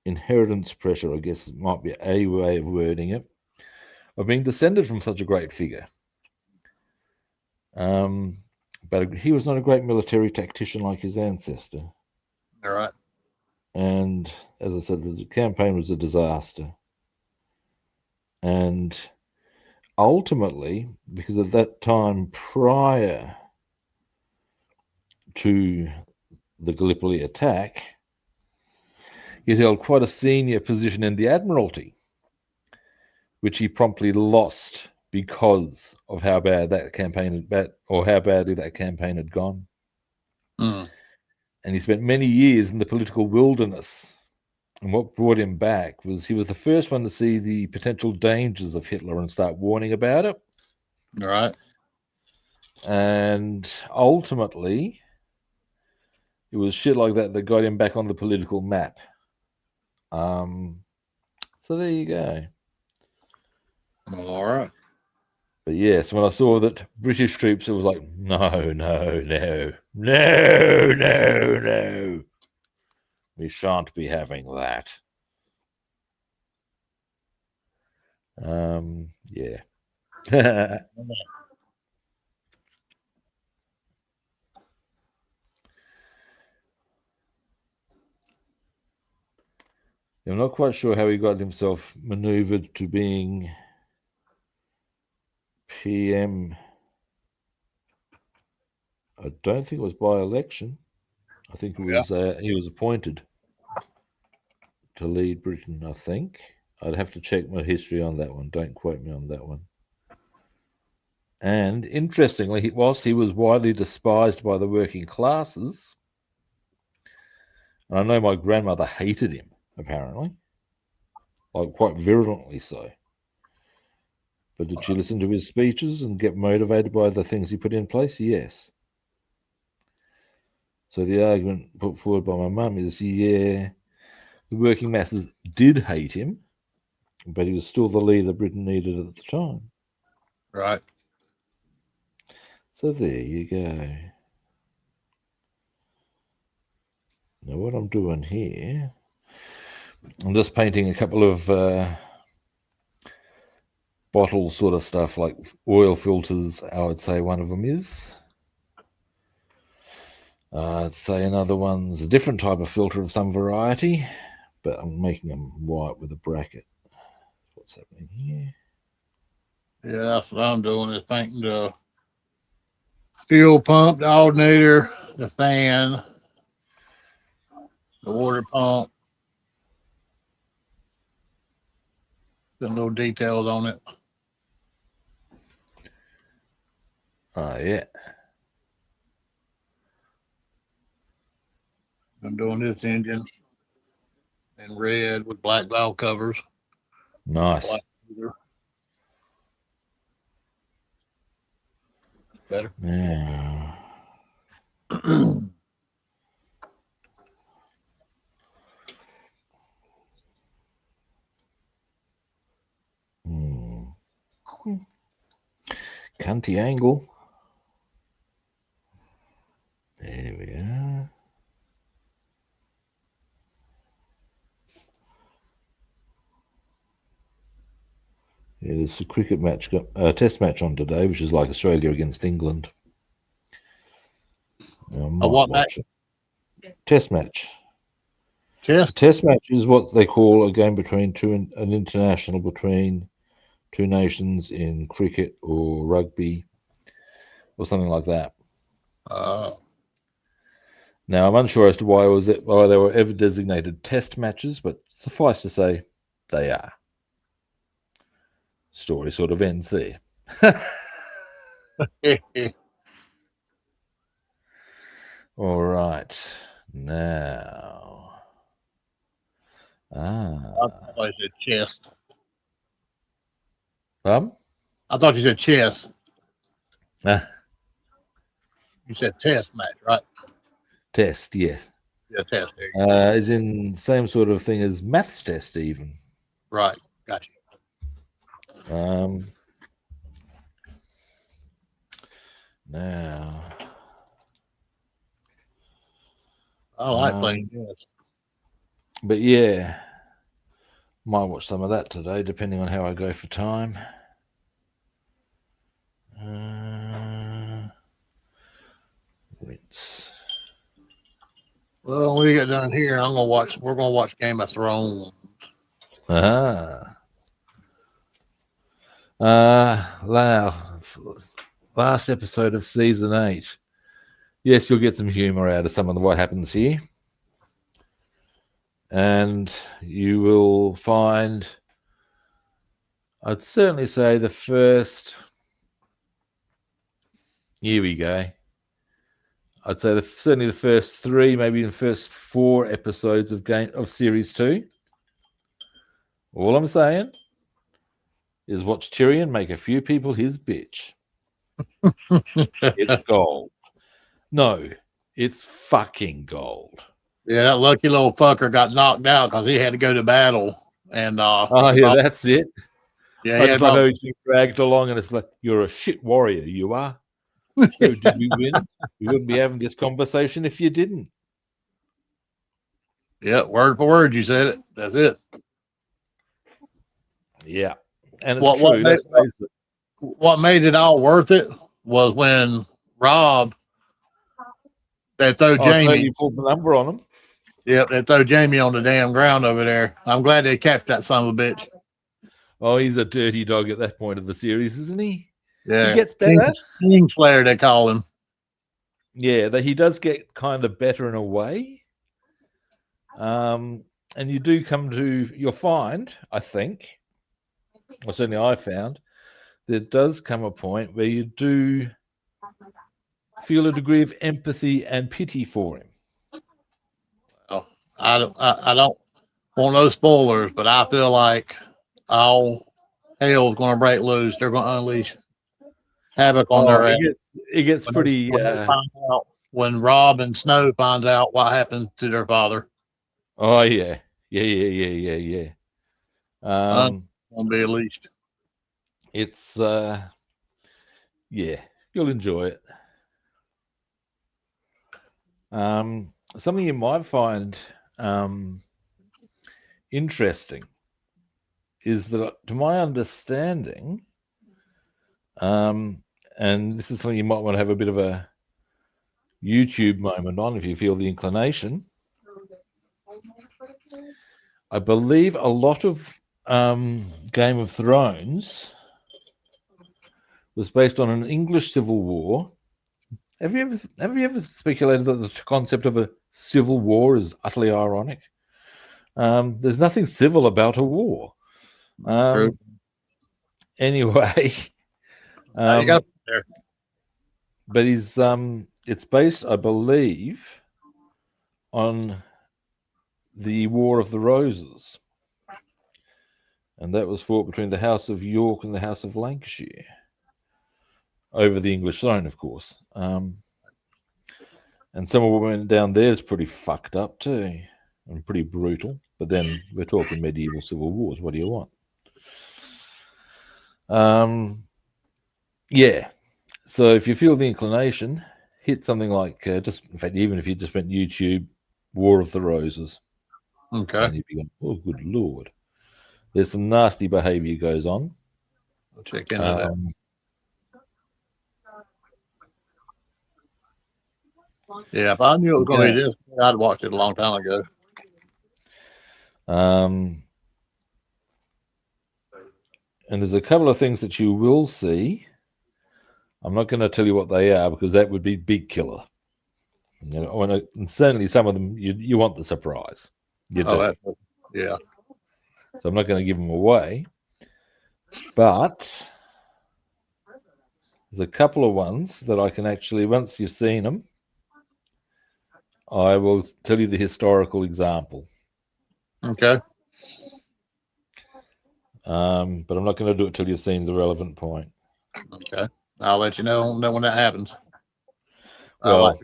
inheritance pressure, I guess might be a way of wording it, of being descended from such a great figure. But he was not a great military tactician like his ancestor. All right. And as I said, the campaign was a disaster. And ultimately, because at that time prior to the Gallipoli attack, he held quite a senior position in the Admiralty, which he promptly lost because of how bad that campaign had, or how badly that campaign had gone. Mm. And he spent many years in the political wilderness. And what brought him back was he was the first one to see the potential dangers of Hitler and start warning about it. All right. And ultimately, it was shit like that that got him back on the political map. So there you go. All right. But yes, when I saw that British troops, it was like, no, no, no, no, no, no. We shan't be having that. Yeah. I'm not quite sure how he got himself maneuvered to being PM. I don't think it was by election. I think it was he was appointed to lead Britain, I think. I'd have to check my history on that one. Don't quote me on that one. And interestingly, whilst he was widely despised by the working classes, and I know my grandmother hated him, apparently, like quite virulently so. But did she listen to his speeches and get motivated by the things he put in place? Yes. So the argument put forward by my mum is, yeah, the working masses did hate him, but he was still the leader Britain needed at the time. Right. So there you go. Now what I'm doing here, I'm just painting a couple of bottle sort of stuff, like oil filters, I would say one of them is. I'd say another one's a different type of filter of some variety, but I'm making them white with a bracket. what's happening here. Yeah, that's what I'm doing is painting the fuel pump, the alternator, the fan, the water pump. Got little details on it. Oh, yeah. I'm doing this engine in red with black valve covers. Nice. Black either. Better. Yeah. Cunty angle. There we are. Yeah, there's a cricket match, test match on today, which is like Australia against England. What match? Test match. Chess? A test match is what they call a game between an international between two nations in cricket or rugby or something like that. Now, I'm unsure as to why they were ever designated test matches, but suffice to say, they are. Story sort of ends there. All right. Now. I thought you said chess. I thought you said chess. You said test match, right? Test, yes. Yeah, test. Is in the same sort of thing as maths test, even. Right. Gotcha. Now. I like playing chess. But yeah, might watch some of that today, depending on how I go for time. Rinse. Well, when we get done here, we're gonna watch Game of Thrones. Last episode of season 8. Yes, you'll get some humor out of some of what happens here. And you will find, I'd certainly say the first, here we go. I'd say certainly the first 3, maybe the first 4 episodes of series 2. All I'm saying is watch Tyrion make a few people his bitch. It's gold. No, it's fucking gold. Yeah, that lucky little fucker got knocked out because he had to go to battle. And oh yeah, that's it. Yeah, I just like how he's been dragged along, and it's like, you're a shit warrior, you are. Oh, did we win? We wouldn't be having this conversation if you didn't. Yeah, word for word, you said it. That's it. Yeah, and it's true. What made it all worth it was when Rob, they throw Jamie. So you pulled the number on him. Yep, they throw Jamie on the damn ground over there. I'm glad they captured that son of a bitch. Oh, he's a dirty dog at that point of the series, isn't he? Yeah, he gets better. Kingslayer, they call him. Yeah, he does get kind of better in a way. And you do you'll find, I think, or certainly I found, there does come a point where you do feel a degree of empathy and pity for him. Well, I don't want no spoilers, but I feel like all hell's going to break loose. They're going to unleash havoc on their ass. It gets pretty. When Rob and Snow finds out what happened to their father. Oh yeah. Won't be unleashed. It's yeah, you'll enjoy it. Something you might find interesting is that, to my understanding, and this is something you might want to have a bit of a YouTube moment on if you feel the inclination. I believe a lot of Game of Thrones was based on an English civil war. Have you ever speculated that the concept of a civil war is utterly ironic? There's nothing civil about a war. True. Anyway, You got there. but it's based, I believe, on the War of the Roses, and that was fought between the House of York and the House of Lancashire over the English throne, of course. And some of what went down there is pretty fucked up too, and pretty brutal. But then we're talking medieval civil wars. What do you want? Yeah. So if you feel the inclination, hit something like in fact, even if you just went YouTube, War of the Roses. Okay. And you'd be going, oh, good lord. There's some nasty behavior goes on. I'll check into that. Yeah, if I knew it was going to be this, I'd watched it a long time ago. And there's a couple of things that you will see. I'm not going to tell you what they are because that would be big killer. You know, and certainly some of them you want the surprise. You do. Yeah. So I'm not going to give them away. But there's a couple of ones that I can actually, once you've seen them, I will tell you the historical example. Okay. But I'm not going to do it till you've seen the relevant point. Okay. I'll let you know when that happens. Well,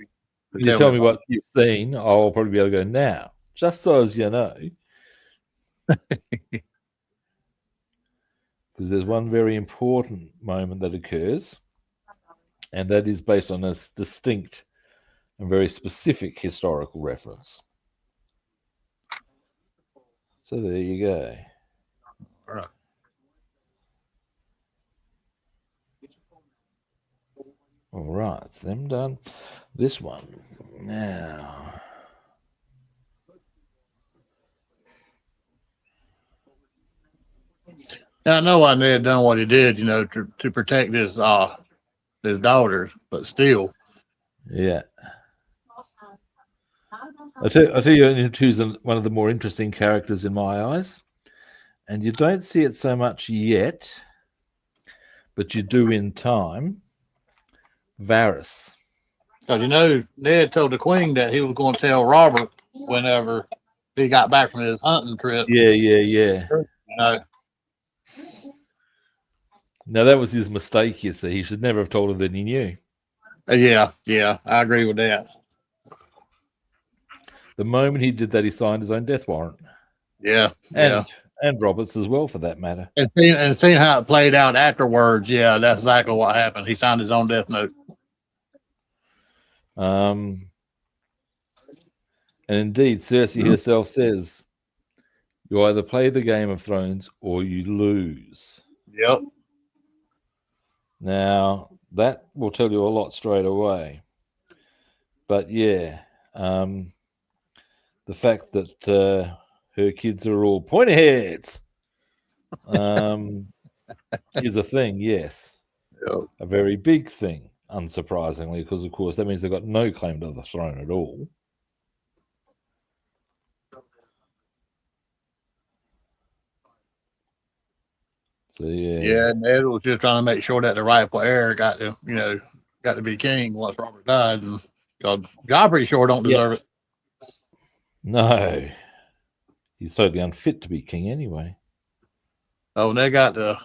you tell me what you've seen, I'll probably be able to go now. Just so as you know. Because there's one very important moment that occurs, and that is based on a distinct and very specific historical reference. So there you go. All right. All right, so them done. This one now. Now, I know why Ned done what he did, you know, to protect his daughters, but still. Yeah. I'll tell you who's one of the more interesting characters in my eyes. And you don't see it so much yet, but you do in time. Varys. Because, you know, Ned told the Queen that he was going to tell Robert whenever he got back from his hunting trip. Yeah. You know? Now, that was his mistake, you see. He should never have told her that he knew. Yeah, I agree with that. The moment he did that, he signed his own death warrant. Yeah. And Robert's as well, for that matter. And seeing how it played out afterwards, yeah, that's exactly what happened. He signed his own death note. And indeed, Cersei herself says, you either play the Game of Thrones or you lose. Yep. Now, that will tell you a lot straight away. But yeah, the fact that her kids are all pointy heads is a thing, yes. Yep. A very big thing, unsurprisingly, because, of course, that means they've got no claim to the throne at all. So, yeah. Yeah, Ned was just trying to make sure that the rightful heir got to be king once Robert died, and Joffrey sure don't deserve it. No, he's totally unfit to be king anyway. Oh, and they got the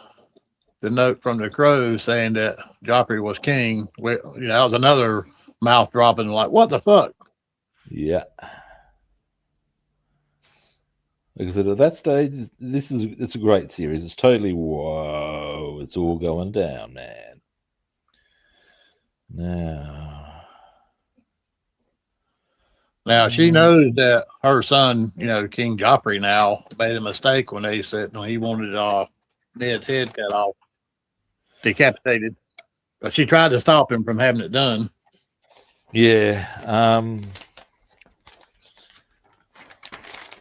note from the Crows saying that Joffrey was king. That was another mouth dropping. Like, what the fuck? Yeah. Like I said, at that stage, it's a great series. It's totally whoa. It's all going down, man. Now she knows that her son, King Joffrey, now made a mistake when they said he wanted Ned's head cut off, decapitated. But she tried to stop him from having it done. Yeah.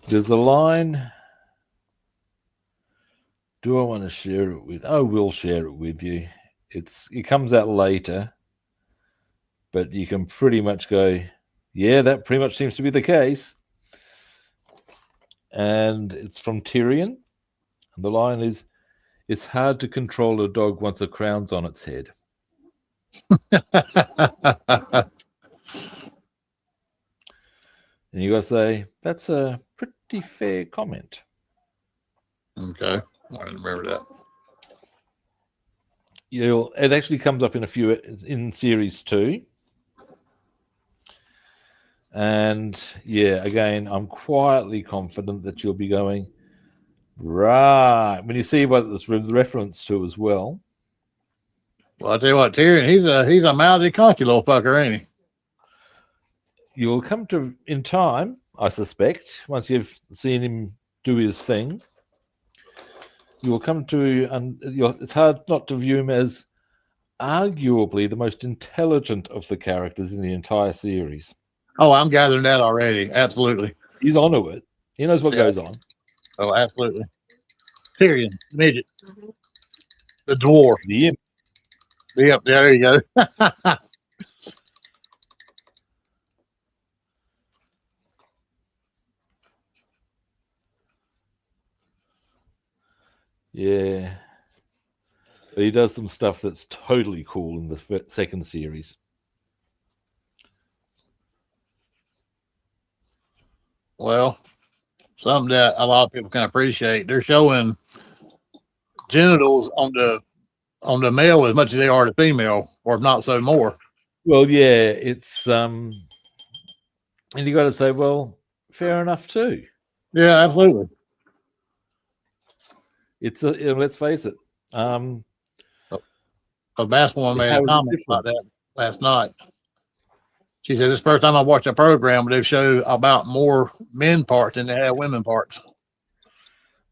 There's a line Do I want to share it with? I will share it with you. It comes out later, but you can pretty much go, yeah, that pretty much seems to be the case. And it's from Tyrion. And the line is, "It's hard to control a dog once a crown's on its head." And you got to say, that's a pretty fair comment. Okay, I remember that. It actually comes up in a few in series 2. And yeah, again, I'm quietly confident that you'll be going, right, when you see what this reference to as well. Well, I tell you what, Tyrion, he's a mouthy, cocky little fucker, ain't he? You'll come to, in time, I suspect, once you've seen him do his thing, you will come to, and it's hard not to view him as arguably the most intelligent of the characters in the entire series. Oh, I'm gathering that already. Absolutely. He's onto it. He knows what Yeah. goes on. Oh, absolutely. Tyrion, the midget, the dwarf. The imp. Yep, there you go. Yeah. But he does some stuff that's totally cool in the second series. Well, something that a lot of people can appreciate. They're showing genitals on the male as much as they are the female, or if not so more. Well, yeah, it's and you got to say, well, fair enough too. Yeah, absolutely. It's let's face it. A bass woman made a comment about that last night. She said, "This is the first time I watched a program where they've showed about more men parts than they have women parts."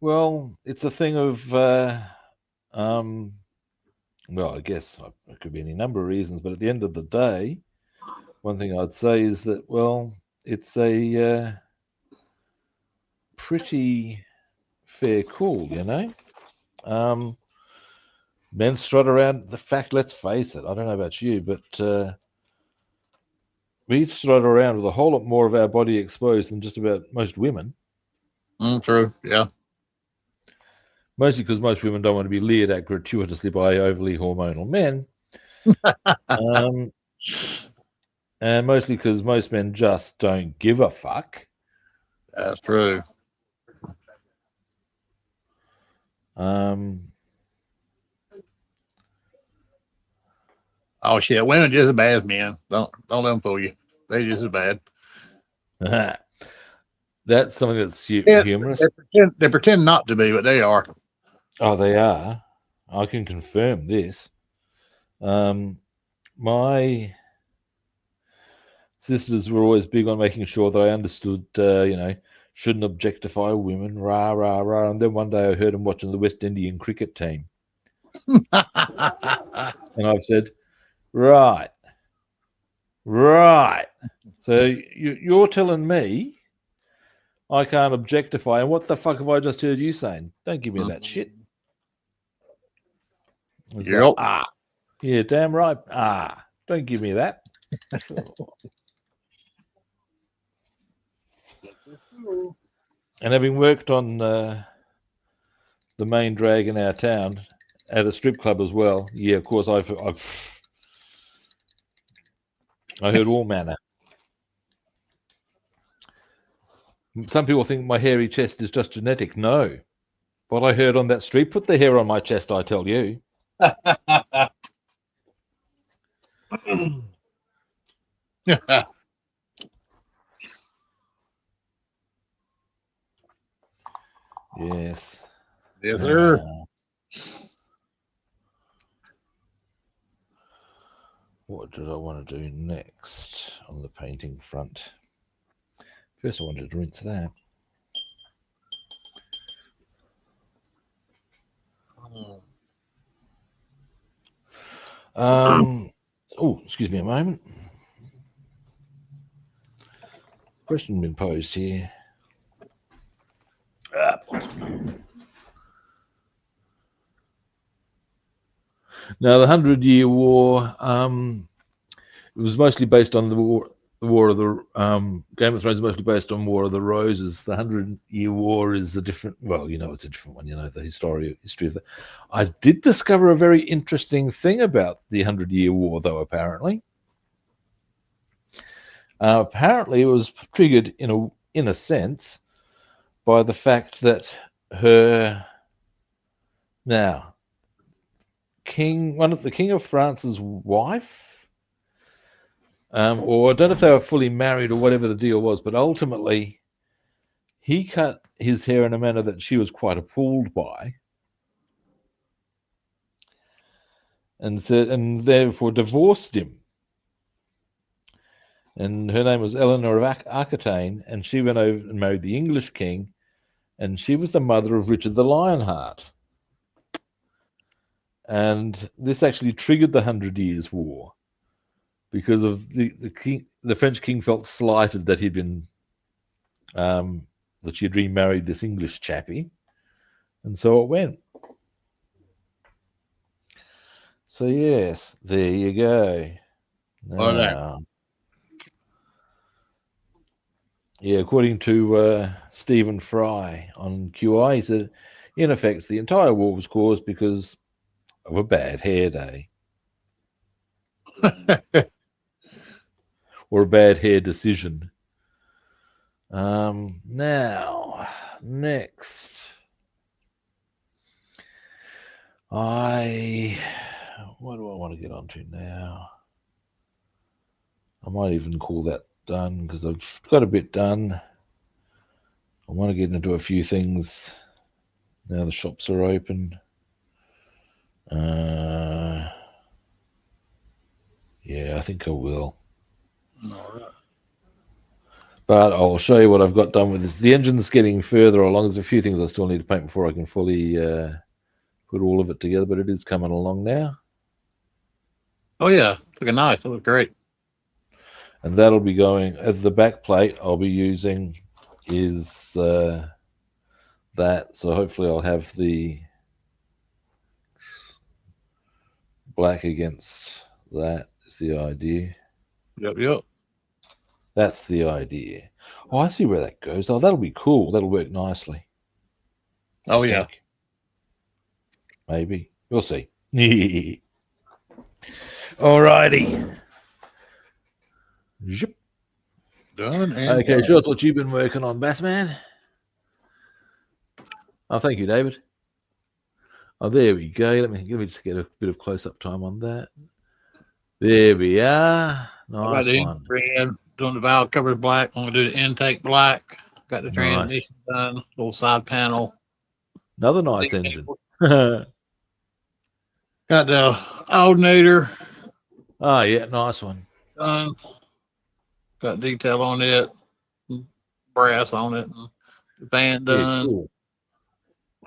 Well, it's a thing of, well, I guess it could be any number of reasons, but at the end of the day, one thing I'd say is that, well, it's a pretty fair call, you know. Men strut around. The fact, let's face it, I don't know about you, but we strut around with a whole lot more of our body exposed than just about most women. True. Yeah. Mostly because most women don't want to be leered at gratuitously by overly hormonal men. And mostly because most men just don't give a fuck. That's true. Oh shit, women just as bad as men. Don't let them fool you. They just as bad. That's something that's humorous. They pretend not to be, but they are. Oh, they are. I can confirm this. My sisters were always big on making sure that I understood, shouldn't objectify women, rah, rah, rah. And then one day I heard them watching the West Indian cricket team. And I've said, right. So you're telling me I can't objectify. And what the fuck have I just heard you saying? Don't give me that shit. Yep. Like, yeah, damn right. Don't give me that. And having worked on the main drag in our town at a strip club as well, yeah, of course, I heard all manner. Some people think my hairy chest is just genetic. No. What I heard on that street put the hair on my chest, I tell you. Yes. Yes, sir. What did I want to do next on the painting front? First, I wanted to rinse that. Oh, excuse me a moment. Question been posed here. Now, the 100-Year War, it was mostly based on the War of the Game of Thrones, mostly based on War of the Roses. The 100-Year War is a different. Well, it's a different one. The history of that. I did discover a very interesting thing about the 100-Year War, though. Apparently, it was triggered in a sense by the fact that the King of France's wife, or I don't know if they were fully married or whatever the deal was, but ultimately he cut his hair in a manner that she was quite appalled by, and therefore divorced him. And her name was Eleanor of Aquitaine, and she went over and married the English king, and she was the mother of Richard the Lionheart. And this actually triggered the 100 Years' War because of the French king felt slighted that he'd been that she had remarried this English chappie, and so it went. So yes, there you go. Now, yeah, according to Stephen Fry on QI, he said, in effect, the entire war was caused because of a bad hair day. Or a bad hair decision. Now, next. What do I want to get onto now? I might even call that done because I've got a bit done. I want to get into a few things now the shops are open. Yeah, I think I will. All right. But I'll show you what I've got done with this. The engine's getting further along. There's a few things I still need to paint before I can fully put all of it together, but it is coming along now. Oh, yeah. Looking nice. It looks great. And that'll be going, as the back plate I'll be using is that. So hopefully I'll have the black against that is the idea. Yep. That's the idea. Oh, I see where that goes. Oh, that'll be cool. That'll work nicely. Oh, yeah. Maybe. We'll see. Alrighty. Zip. Done. Okay, show us what you've been working on, Bassman. Oh, thank you, David. Oh, there we go. Let me just get a bit of close-up time on that. There we are. Nice one. Doing the valve covers black. I'm going to do the intake black. Got the transmission done. Little side panel. Another nice engine. Got the alternator. Oh, yeah. Nice one. Done. Got detail on it. Brass on it. The fan done. Yeah, cool.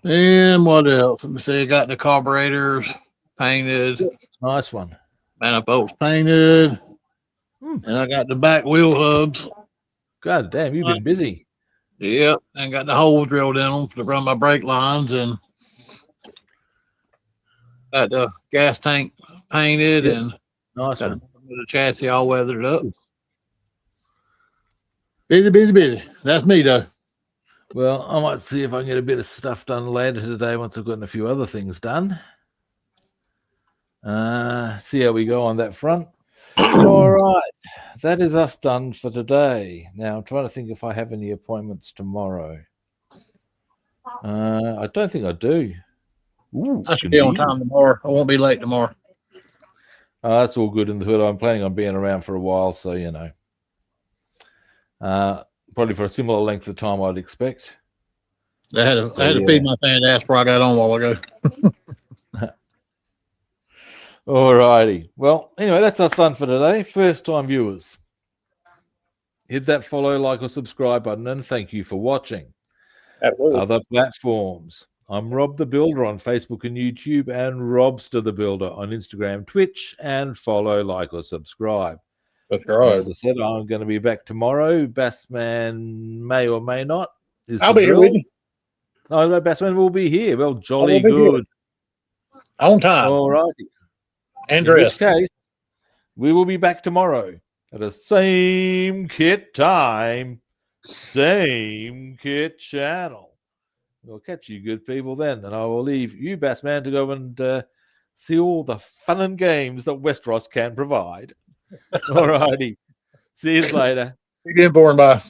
And what else? Let me see. I got the carburetors painted. Nice one. Manifolds painted. And I got the back wheel hubs. God damn, you've been busy. Yep. And got the holes drilled in them to run my brake lines. And got the gas tank painted. Yep. And nice got one. The chassis all weathered up. Busy. That's me, though. Well, I might see if I can get a bit of stuff done later today once I've gotten a few other things done. See how we go on that front. All right. That is us done for today. Now, I'm trying to think if I have any appointments tomorrow. I don't think I do. Ooh, I should be on time tomorrow. I won't be late tomorrow. That's all good in the hood. I'm planning on being around for a while, so, probably for a similar length of time, I'd expect. I had to feed my fan ass before I got on a while ago. All righty. Well, anyway, that's us done for today. First time viewers, hit that follow, like, or subscribe button, and thank you for watching. Absolutely. Other platforms. I'm Rob the Builder on Facebook and YouTube, and Robster the Builder on Instagram, Twitch, and follow, like, or subscribe. That's right. As I said, I'm going to be back tomorrow. Bassman may or may not. I'll be here with you. No, Bassman will be here. Well, jolly good. On time. All righty. And In which dressed. case, we will be back tomorrow at the same kit time, same kit channel. We'll catch you good people then, and I will leave you, Bassman, to go and see all the fun and games that Westeros can provide. All righty. See you later. Again, born by.